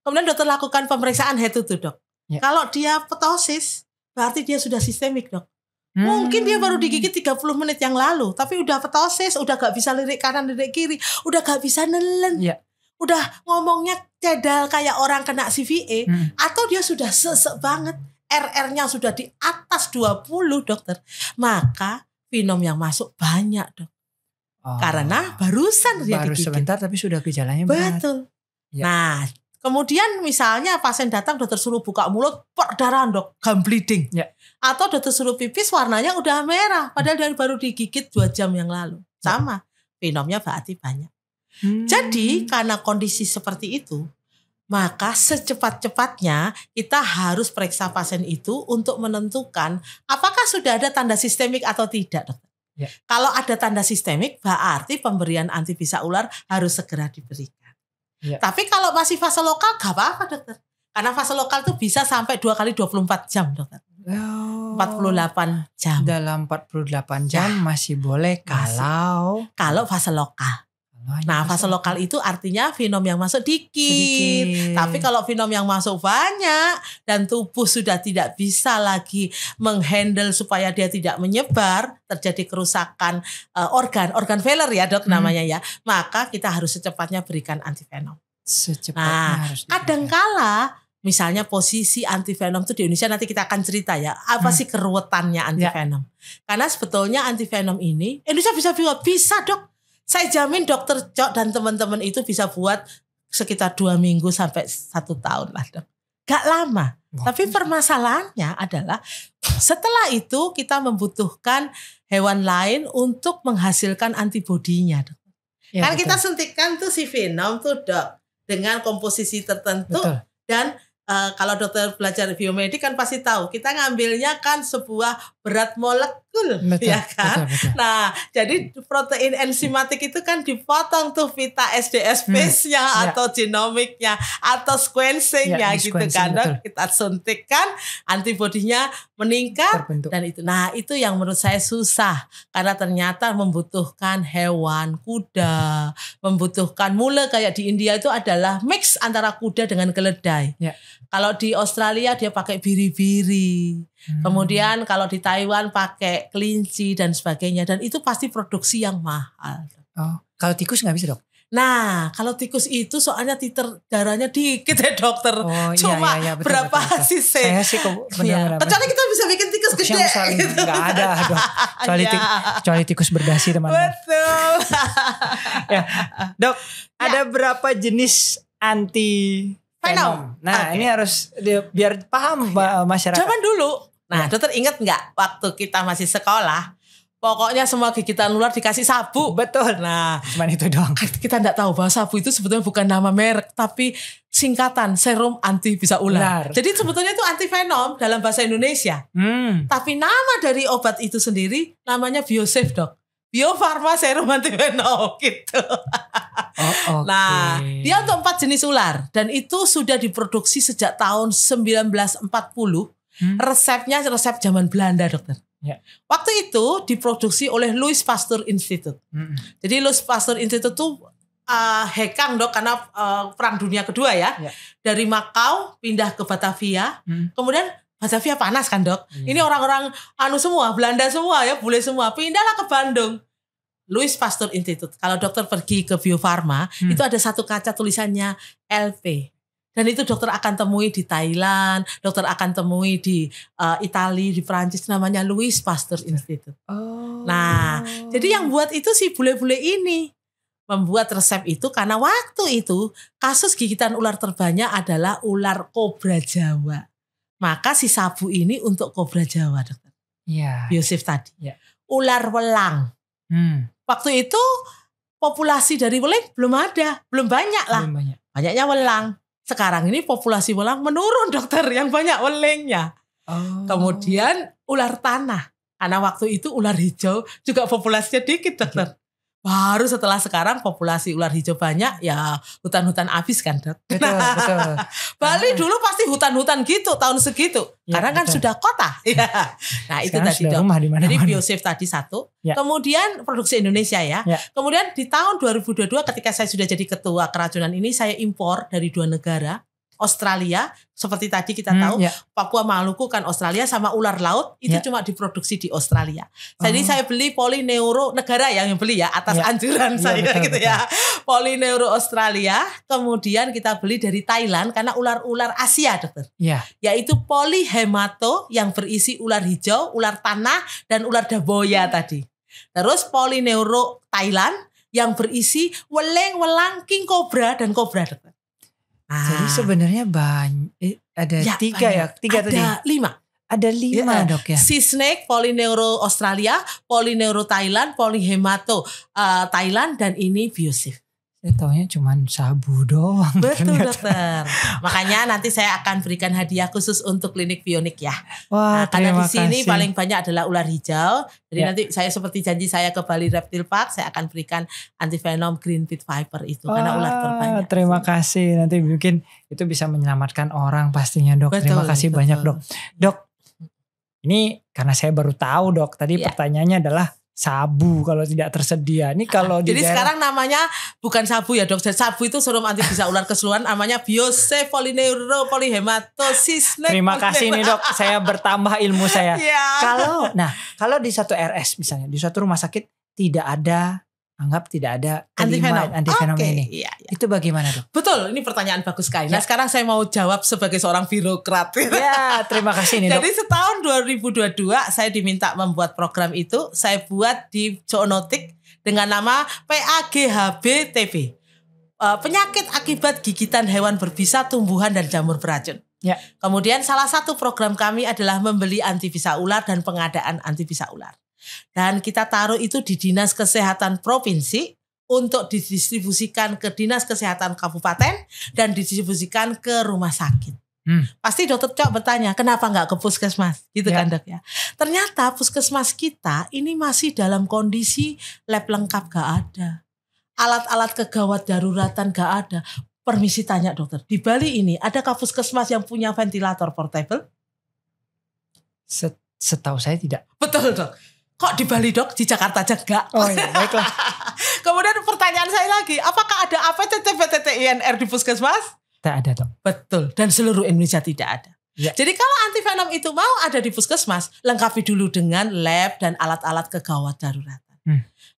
Kemudian dokter lakukan pemeriksaan head to toe dok. Kalau dia ptosis, berarti dia sudah sistemik dok. Mungkin dia baru digigit 30 menit yang lalu, tapi udah ptosis, udah gak bisa lirik kanan, lirik kiri, udah gak bisa nelen, udah ngomongnya cedal kayak orang kena CVA, atau dia sudah sesek banget, RR-nya sudah di atas 20 dokter, maka venom yang masuk banyak dok. Karena barusan dia baru digigit. Sebentar tapi sudah gejalanya berat. Betul. Nah, kemudian misalnya pasien datang dokter suruh buka mulut, perdarahan dok, gum bleeding. Atau dokter suruh pipis warnanya udah merah, padahal dia baru digigit 2 jam yang lalu. Sama, venomnya berarti banyak. Jadi karena kondisi seperti itu, maka secepat-cepatnya kita harus periksa pasien itu untuk menentukan apakah sudah ada tanda sistemik atau tidak dokter. Kalau ada tanda sistemik berarti pemberian antivisa ular harus segera diberikan. Tapi kalau masih fase lokal gak apa-apa dokter. Karena fase lokal itu bisa sampai 2 kali 24 jam dokter. 48 jam. Dalam 48 jam masih boleh kalau fase lokal. Nah, fase lokal itu artinya venom yang masuk dikit. Tapi kalau venom yang masuk banyak dan tubuh sudah tidak bisa lagi menghandle supaya dia tidak menyebar, terjadi kerusakan organ failure ya dok namanya ya, maka kita harus secepatnya berikan antivenom. Harus kadangkala misalnya posisi antivenom itu di Indonesia nanti kita akan cerita ya apa sih keruwetannya antivenom. Karena sebetulnya antivenom ini Indonesia bisa dok. Saya jamin dokter Cok dan teman-teman itu bisa buat sekitar 2 minggu sampai 1 tahun lah dok. Gak lama. Tapi permasalahannya adalah setelah itu kita membutuhkan hewan lain untuk menghasilkan antibodinya dok. Kan kita suntikkan tuh si venom tuh dok dengan komposisi tertentu. Betul. Dan kalau dokter belajar biomedik kan pasti tahu kita ngambilnya kan sebuah berat molekul. Betul, ya kan. Betul. Nah jadi protein enzimatik itu kan dipotong tuh pita SDS base-nya atau genomiknya atau sequencing-nya gitu kan. Kita suntikkan antibodinya meningkat terbentuk. Dan itu. Nah itu yang menurut saya susah karena ternyata membutuhkan hewan, kuda, membutuhkan mula kayak di India itu adalah mix antara kuda dengan keledai. Kalau di Australia dia pakai biri-biri. Kemudian kalau di Taiwan pakai kelinci dan sebagainya. Dan itu pasti produksi yang mahal. Oh, kalau tikus nggak bisa dok? Nah, kalau tikus itu soalnya titer darahnya dikit ya dokter. Cuma betul, berapa cc? Saya sih kecuali kita bisa bikin tikus gede. Gitu. Nggak ada dok. Kecuali tikus berdasi teman-teman. Betul. Dok, ada berapa jenis antivenom? Nah ini harus biar paham masyarakat. Zaman dulu. Nah dokter ingat nggak waktu kita masih sekolah, pokoknya semua gigitan ular dikasih sabu. Betul. Nah cuman itu doang. Kita nggak tahu bahwa sabu itu sebetulnya bukan nama merek, tapi singkatan serum anti bisa ular. Jadi sebetulnya itu antivenom dalam bahasa Indonesia. Tapi nama dari obat itu sendiri namanya Biosafe dok. Bio Farma serum antivenom gitu. Nah, dia untuk 4 jenis ular dan itu sudah diproduksi sejak tahun 1940. Resepnya resep zaman Belanda dokter. Waktu itu diproduksi oleh Louis Pasteur Institute. Jadi Louis Pasteur Institute itu hekang dok karena Perang Dunia Kedua ya. Dari Makau pindah ke Batavia. Kemudian Batavia panas kan dok. Ini orang-orang semua, Belanda semua ya, bule semua. Pindahlah ke Bandung. Louis Pasteur Institute. Kalau dokter pergi ke Bio Farma, itu ada satu kaca tulisannya LP. Dan itu dokter akan temui di Thailand, dokter akan temui di Italia, di Perancis, namanya Louis Pasteur Institute. Nah, jadi yang buat itu si bule-bule ini membuat resep itu karena waktu itu kasus gigitan ular terbanyak adalah ular kobra Jawa. Maka si sabu ini untuk kobra Jawa, dokter. Biosafe tadi. Ular welang. Waktu itu populasi dari welang belum ada, belum banyak lah. Banyaknya welang. Sekarang ini populasi welang menurun dokter, yang banyak welengnya. Kemudian ular tanah. Karena waktu itu ular hijau juga populasinya dikit dokter. Baru setelah sekarang populasi ular hijau banyak ya hutan-hutan habis kan dok. Betul. Bali dulu pasti hutan-hutan gitu tahun segitu. Karena kan sudah kota. Nah itu tadi dok. Jadi Biosafe tadi satu. Kemudian produksi Indonesia ya. Kemudian di tahun 2022 ketika saya sudah jadi ketua keracunan ini saya impor dari 2 negara. Australia, seperti tadi kita tahu Papua Maluku kan Australia sama ular laut itu cuma diproduksi di Australia. Jadi saya beli Polyneuro, negara yang beli ya atas anjuran saya gitu ya. Polyneuro Australia, kemudian kita beli dari Thailand karena ular-ular Asia dokter. Yaitu Polyhemato yang berisi ular hijau, ular tanah dan ular daboya tadi. Terus Polyneuro Thailand yang berisi weleng, welang, king cobra dan kobra dokter. Jadi sebenarnya ada 3 ya? 3 tadi? Ada 5. Ada 5 dok ya? Sea snake, Polyneuro Australia, Polyneuro Thailand, Polyhemato Thailand, dan ini Biosafe. Saya taunya cuma sabu doang. Betul dokter. Makanya nanti saya akan berikan hadiah khusus untuk klinik Bionik ya. Wah, karena di sini paling banyak adalah ular hijau. Jadi nanti saya seperti janji saya ke Bali Reptile Park, saya akan berikan antivenom green pit viper itu karena ular terbanyak. Terima kasih. Nanti mungkin itu bisa menyelamatkan orang pastinya dok. Terima kasih banyak dok. Dok, ini karena saya baru tahu dok. Tadi pertanyaannya adalah sabu kalau tidak tersedia. Ini kalau di Jadi daerah, sekarang namanya bukan sabu ya dok. Sabu itu serum anti bisa ular keseluruhan, namanya Biocephalineuro-polyhematosis. terima kasih nih dok, saya bertambah ilmu saya. Ya. Kalau di satu RS misalnya, di suatu rumah sakit tidak ada antivenom Oke, ini. iya. Itu bagaimana dok? Betul, ini pertanyaan bagus sekali. Nah sekarang saya mau jawab sebagai seorang birokrat. Ya, terima kasih nih dok. Jadi setahun 2022 saya diminta membuat program itu. Saya buat di zoonotik dengan nama PAGHBTB. Penyakit akibat gigitan hewan berbisa, tumbuhan dan jamur beracun. Ya. Kemudian salah satu program kami adalah membeli antivisa ular dan pengadaan antivisa ular. Dan kita taruh itu di Dinas Kesehatan Provinsi untuk didistribusikan ke Dinas Kesehatan Kabupaten dan didistribusikan ke rumah sakit. Pasti dokter Cok bertanya, kenapa nggak ke puskesmas? Gitu kan dok ya. Ternyata puskesmas kita ini masih dalam kondisi lab lengkap gak ada. Alat-alat kegawat daruratan gak ada. Permisi tanya dokter, di Bali ini adakah puskesmas yang punya ventilator portable? Setahu saya tidak. Betul dok. Kok di Bali dok, di Jakarta aja enggak? Oh iya, baiklah. Kemudian pertanyaan saya lagi, apakah ada APTT-PTT-INR di puskesmas? Tidak ada dok. Betul, dan seluruh Indonesia tidak ada. Ya. Jadi kalau antivenom itu mau ada di puskesmas, lengkapi dulu dengan lab dan alat-alat kegawat daruratan.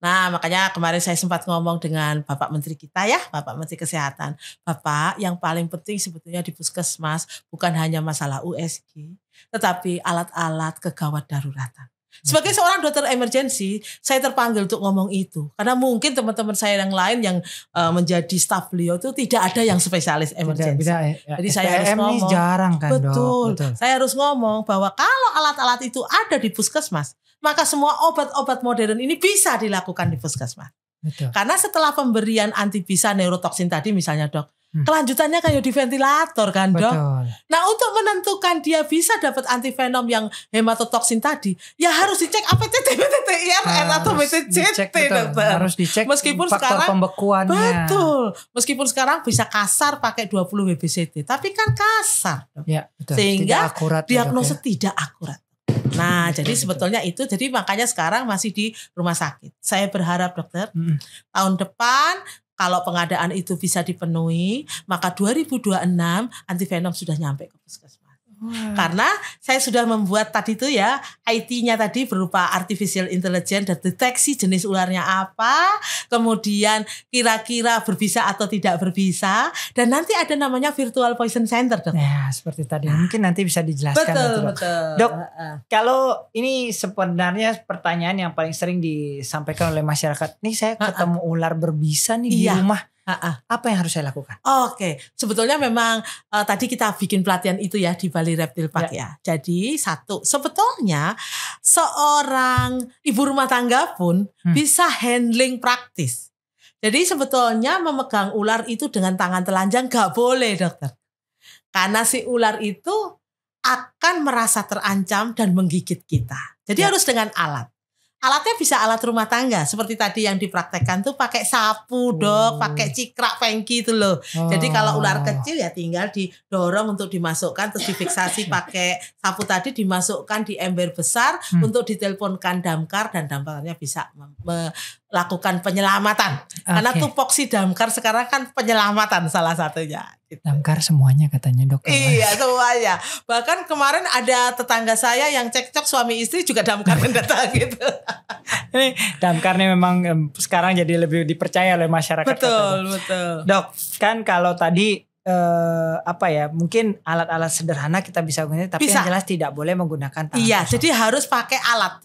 Nah makanya kemarin saya sempat ngomong dengan Bapak Menteri kita ya, Bapak Menteri Kesehatan. Bapak, yang paling penting sebetulnya di puskesmas bukan hanya masalah USG, tetapi alat-alat kegawat daruratan. Sebagai seorang dokter emergency, saya terpanggil untuk ngomong itu. Karena mungkin teman-teman saya yang lain yang menjadi staf beliau itu tidak ada yang spesialis emergency. Jadi saya harus ngomong. Ini jarang kan betul. Dok? Betul. Saya harus ngomong bahwa kalau alat-alat itu ada di puskesmas, maka semua obat-obat modern ini bisa dilakukan di puskesmas. Betul. Karena setelah pemberian antibisa neurotoksin tadi misalnya dok, kelanjutannya kayak di ventilator kan dok. Betul. Nah untuk menentukan dia bisa dapat antivenom yang hematotoksin tadi, ya harus dicek APTT-PTT-INR atau BTCT dokter. Harus dicek meskipun faktor sekarang pembekuannya. Betul. Meskipun sekarang bisa kasar pakai 20 WBCT, tapi kan kasar dok. Ya, betul. Sehingga tidak akurat, diagnosa ya, tidak akurat. Nah, jadi sebetulnya itu, jadi makanya sekarang masih di rumah sakit. Saya berharap dokter, tahun depan kalau pengadaan itu bisa dipenuhi, maka 2026 antivenom sudah nyampe ke puskesmas. Karena saya sudah membuat tadi itu ya, IT-nya tadi berupa artificial intelligence dan deteksi jenis ularnya apa, kemudian kira-kira berbisa atau tidak berbisa, dan nanti ada namanya virtual poison center dok. Ya, seperti tadi. Mungkin nanti bisa dijelaskan. Betul. Dok, kalau ini sebenarnya pertanyaan yang paling sering disampaikan oleh masyarakat. Nih saya ketemu ular berbisa nih di rumah. Apa yang harus saya lakukan? Oke, sebetulnya memang tadi kita bikin pelatihan itu ya di Bali Reptile Park ya. Jadi satu, sebetulnya seorang ibu rumah tangga pun bisa handling praktis. Jadi sebetulnya memegang ular itu dengan tangan telanjang gak boleh dokter. Karena si ular itu akan merasa terancam dan menggigit kita. Jadi harus dengan alat. Alatnya bisa alat rumah tangga seperti tadi yang dipraktekkan tuh pakai sapu dok, pakai cikrak pengki itu loh. Jadi kalau ular kecil ya tinggal didorong untuk dimasukkan terus difiksasi pakai sapu tadi, dimasukkan di ember besar untuk diteleponkan damkar dan damkarnya bisa melakukan penyelamatan. Karena tupoksi damkar sekarang kan penyelamatan salah satunya. Damkar semuanya katanya dok. Iya semuanya. Bahkan kemarin ada tetangga saya yang cekcok suami istri juga damkar yang datang gitu. Ini damkarnya memang sekarang jadi lebih dipercaya oleh masyarakat. Betul. Dok, kan kalau tadi mungkin alat-alat sederhana kita bisa gunakan, tapi yang jelas tidak boleh menggunakan tangan. Iya, jadi harus pakai alat.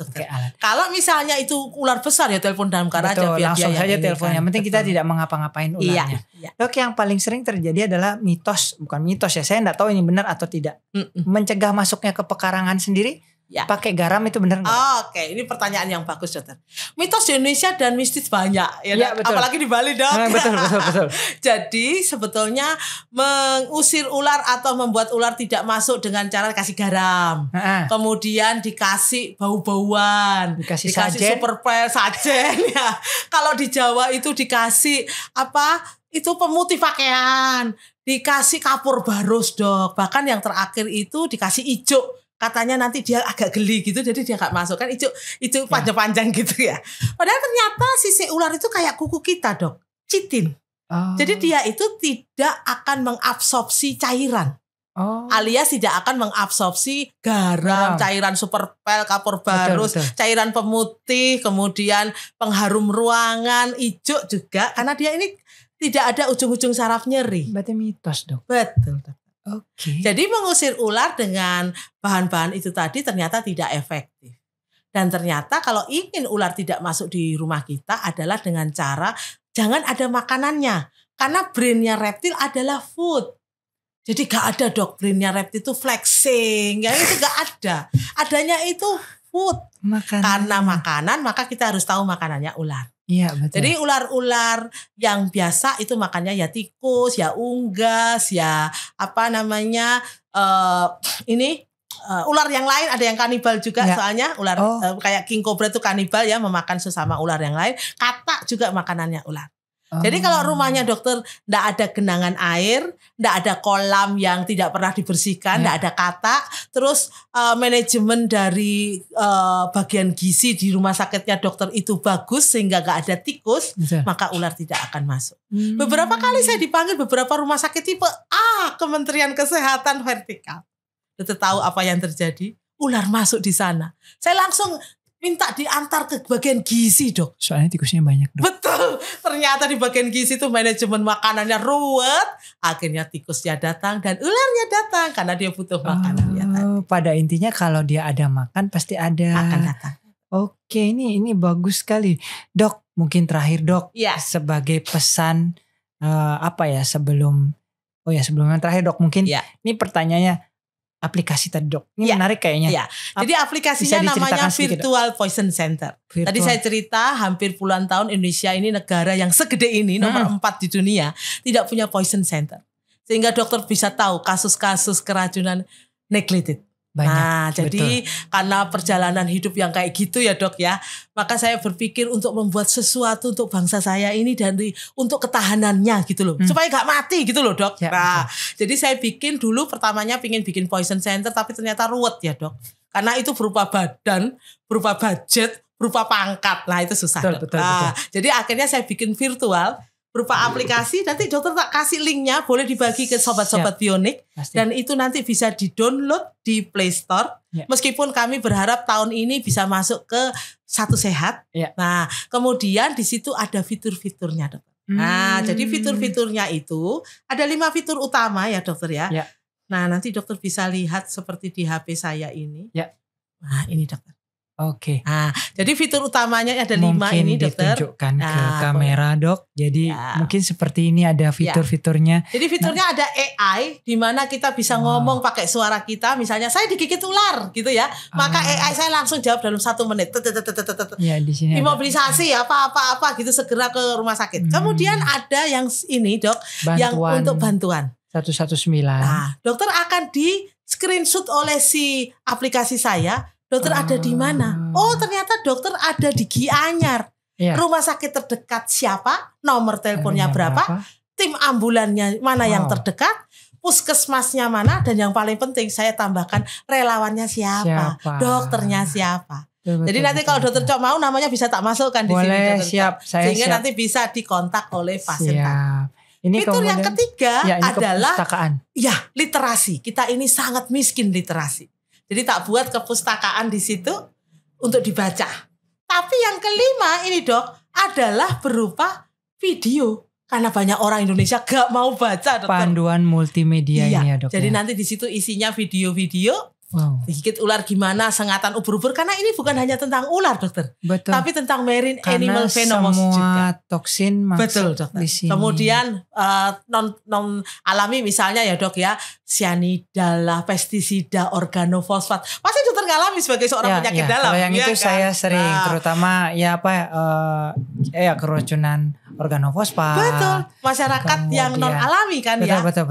Kalau misalnya itu ular besar ya telepon damkar aja. Langsung saja telepon. Yang penting kita tidak mengapa-ngapain ularnya. Iya. Dok, yang paling sering terjadi adalah bukan mitos ya. Saya enggak tahu ini benar atau tidak. Mencegah masuknya ke pekarangan sendiri. Ya. Pakai garam itu benar nggak? Oke, ini pertanyaan yang bagus dokter. Mitos di Indonesia dan mistis banyak, ya betul. Apalagi di Bali dok. Betul. Jadi sebetulnya mengusir ular atau membuat ular tidak masuk dengan cara kasih garam, kemudian dikasih bau-bauan, dikasih super sajen ya. Kalau di Jawa itu dikasih itu pemutih pakaian, dikasih kapur barus dok. Bahkan yang terakhir itu dikasih ijuk. katanya nanti dia agak geli gitu, jadi dia gak masuk kan itu panjang-panjang gitu ya. Padahal ternyata sisik ular itu kayak kuku kita dok, chitin. Jadi dia itu tidak akan mengabsorpsi cairan. Alias tidak akan mengabsorpsi garam, cairan superpel, kapur barus, cairan pemutih, kemudian pengharum ruangan, ijo juga, karena dia ini tidak ada ujung-ujung saraf nyeri. Berarti mitos dok. Betul. Oke. Jadi mengusir ular dengan bahan-bahan itu tadi ternyata tidak efektif. Dan ternyata kalau ingin ular tidak masuk di rumah kita adalah dengan cara jangan ada makanannya. Karena brainnya reptil adalah food. Jadi gak ada dok, brainnya reptil itu flexing, ya itu gak ada. Adanya itu food. Karena makanan, maka kita harus tahu makanannya ular. Iya betul. Jadi ular-ular yang biasa itu makannya ya tikus, ya unggas, ya apa namanya ular yang lain ada yang kanibal juga ya. Soalnya ular kayak king cobra itu kanibal ya, memakan sesama ular yang lain. Katak juga makanannya ular. Jadi kalau rumahnya dokter tidak ada genangan air, tidak ada kolam yang tidak pernah dibersihkan, tidak ada katak, terus manajemen dari bagian gizi di rumah sakitnya dokter itu bagus sehingga gak ada tikus, maka ular tidak akan masuk. Beberapa kali saya dipanggil beberapa rumah sakit tipe A, Kementerian Kesehatan vertikal. Dokter tahu apa yang terjadi? Ular masuk di sana. Saya langsung minta diantar ke bagian gizi dok. Soalnya tikusnya banyak dok. Betul. Ternyata di bagian gizi itu manajemen makanannya ruwet. Akhirnya tikusnya datang dan ularnya datang karena dia butuh makanan. Pada intinya kalau dia ada makan pasti ada. Akan datang. Oke, ini bagus sekali. Dok, mungkin terakhir dok. Ya. Sebagai pesan sebelum yang terakhir dok mungkin ini pertanyaannya. Aplikasi tadi dok, ini menarik kayaknya. Ya. Jadi aplikasinya namanya Virtual Poison Center. Tadi saya cerita hampir puluhan tahun Indonesia ini negara yang segede ini nomor 4 di dunia tidak punya poison center. Sehingga dokter bisa tahu kasus-kasus keracunan neglected. Banyak, jadi karena perjalanan hidup yang kayak gitu ya dok ya, maka saya berpikir untuk membuat sesuatu untuk bangsa saya ini dan untuk ketahanannya gitu loh, supaya gak mati gitu loh dok. Jadi saya bikin dulu pertamanya pingin bikin poison center tapi ternyata ruwet ya dok, karena itu berupa badan, berupa budget, berupa pangkat, nah itu susah. Betul. Jadi akhirnya saya bikin virtual berupa aplikasi, nanti dokter tak kasih linknya, boleh dibagi ke sobat-sobat Bionik. Dan itu nanti bisa di-download di Play Store. Meskipun kami berharap tahun ini bisa masuk ke Satu Sehat. Nah, kemudian di situ ada fitur-fiturnya dokter. Nah, jadi fitur-fiturnya itu ada 5 fitur utama ya dokter ya. Nah, nanti dokter bisa lihat seperti di HP saya ini. Nah, ini dokter. Oke. Nah, jadi fitur utamanya ada 5 ini dokter. Mungkin ditunjukkan ke kamera dok. Jadi mungkin seperti ini ada fitur-fiturnya. Jadi fiturnya ada AI di mana kita bisa ngomong pakai suara kita. Misalnya saya digigit ular gitu ya. Maka AI saya langsung jawab dalam 1 menit. Ya di sini. Imobilisasi apa gitu segera ke rumah sakit. Kemudian ada yang ini dok, yang untuk bantuan. 119. Nah, dokter akan di screenshot oleh si aplikasi saya. Dokter ada di mana? Oh ternyata dokter ada di Gianyar. Rumah sakit terdekat siapa? Nomor teleponnya berapa? Tim ambulannya mana yang terdekat? Puskesmasnya mana? Dan yang paling penting saya tambahkan relawannya siapa? Dokternya siapa? Jadi nanti kalau dokter Cok mau namanya bisa tak masukkan di sini. Boleh, siap. Sehingga nanti bisa dikontak oleh pasien. Ini fitur yang ketiga adalah literasi. Kita ini sangat miskin literasi. Jadi tak buat kepustakaan di situ untuk dibaca. Tapi yang kelima ini dok adalah berupa video. Karena banyak orang Indonesia gak mau baca dokter. Panduan multimedia ini ya dok. Jadi nanti di situ isinya video-video. Digigit ular gimana, sengatan ubur-ubur. Karena ini bukan hanya tentang ular dokter. Betul. Tapi tentang marine animal venomous juga. Semua toksin betul dokter. Kemudian non alami misalnya ya dok ya, cyanida lah, pestisida, organofosfat. Pasti dokter ngalami sebagai seorang penyakit dalam. Kalau yang itu kan? Saya sering terutama keracunan organofosfat. Betul. Masyarakat yang non alami kan betul.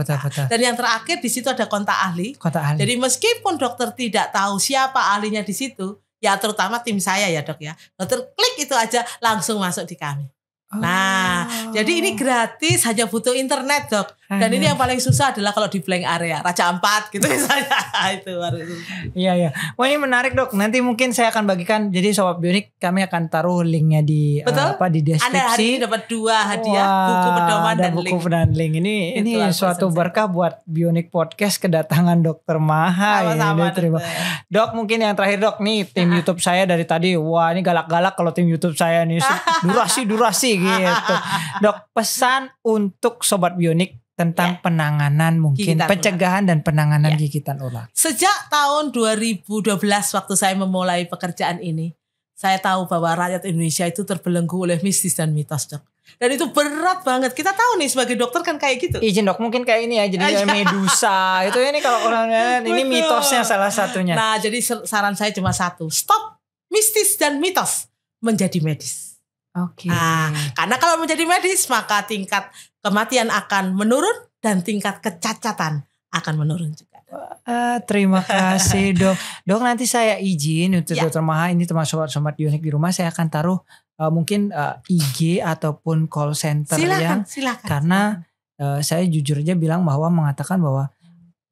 Dan yang terakhir di situ ada kontak ahli. Jadi meskipun dokter tidak tahu siapa ahlinya di situ, ya terutama tim saya ya dok ya. Dokter klik itu aja langsung masuk di kami. Nah, jadi ini gratis, hanya butuh internet dok. Dan ini yang paling susah adalah kalau di blank area, Raja Ampat gitu misalnya. Itu baru. Iya. Wah, ini menarik Dok. Nanti mungkin saya akan bagikan. Jadi Sobat Bionik, kami akan taruh linknya di di deskripsi. Anda hari ini dapat 2 hadiah, buku pedoman dan buku link. dan link. Ini suatu berkah buat Bionik Podcast kedatangan Dokter Maha. Sama-sama. Terima. Dok, mungkin yang terakhir Dok, nih tim YouTube saya dari tadi. Wah, ini galak-galak kalau tim YouTube saya nih. Durasi gitu. Dok, pesan untuk Sobat Bionik tentang penanganan mungkin pencegahan dan penanganan gigitan ular. Sejak tahun 2012 waktu saya memulai pekerjaan ini, saya tahu bahwa rakyat Indonesia itu terbelenggu oleh mistis dan mitos, Dok. Dan itu berat banget. Kita tahu nih sebagai dokter kan kayak gitu. Izin Dok, mungkin kayak ini ya, jadi Medusa itu ini kalau orang ini mitosnya salah satunya. Nah, jadi saran saya cuma satu, stop mistis dan mitos menjadi medis. Oke. Nah, karena kalau menjadi medis maka tingkat kematian akan menurun dan tingkat kecacatan akan menurun juga. Terima kasih Dok. Dok, nanti saya izin untuk Dokter Maha ini termasuk sobat Bionik di rumah, saya akan taruh mungkin IG ataupun call center silakan. Karena saya jujur aja mengatakan bahwa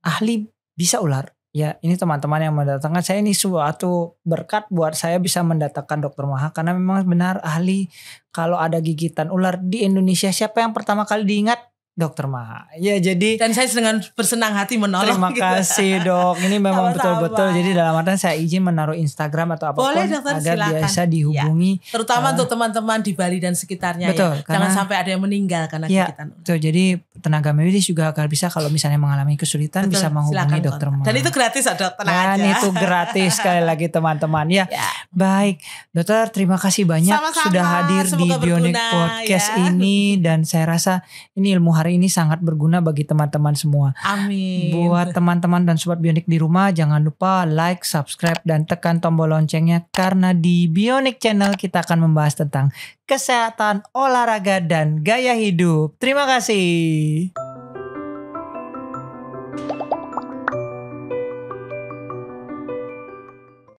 ahli bisa ular. Ya, ini teman-teman yang mendatangkan saya, ini suatu berkat buat saya bisa mendatangkan Dokter Maha, karena memang benar ahli. Kalau ada gigitan ular di Indonesia, siapa yang pertama kali diingat? Dokter Maha. Ya, jadi dan saya dengan bersenang hati menolong. Terima kasih Dok. Ini memang betul-betul. Jadi dalam artian saya izin menaruh Instagram atau apapun agar silakan. Biasa dihubungi. Ya. Terutama untuk teman-teman di Bali dan sekitarnya. Betul. Jangan sampai ada yang meninggal karena gigitan ular. Betul. Jadi tenaga medis juga akan bisa kalau misalnya mengalami kesulitan bisa menghubungi Dokter Maha. Dan itu gratis Dok. Dan itu gratis sekali lagi teman-teman ya. Baik, Dokter, terima kasih banyak sudah hadir di Bionik Podcast ini, dan saya rasa ini ilmu hari ini sangat berguna bagi teman-teman semua. Amin. Buat teman-teman dan Sobat Bionik di rumah, jangan lupa like, subscribe, dan tekan tombol loncengnya, karena di Bionik Channel kita akan membahas tentang kesehatan, olahraga, dan gaya hidup. Terima kasih.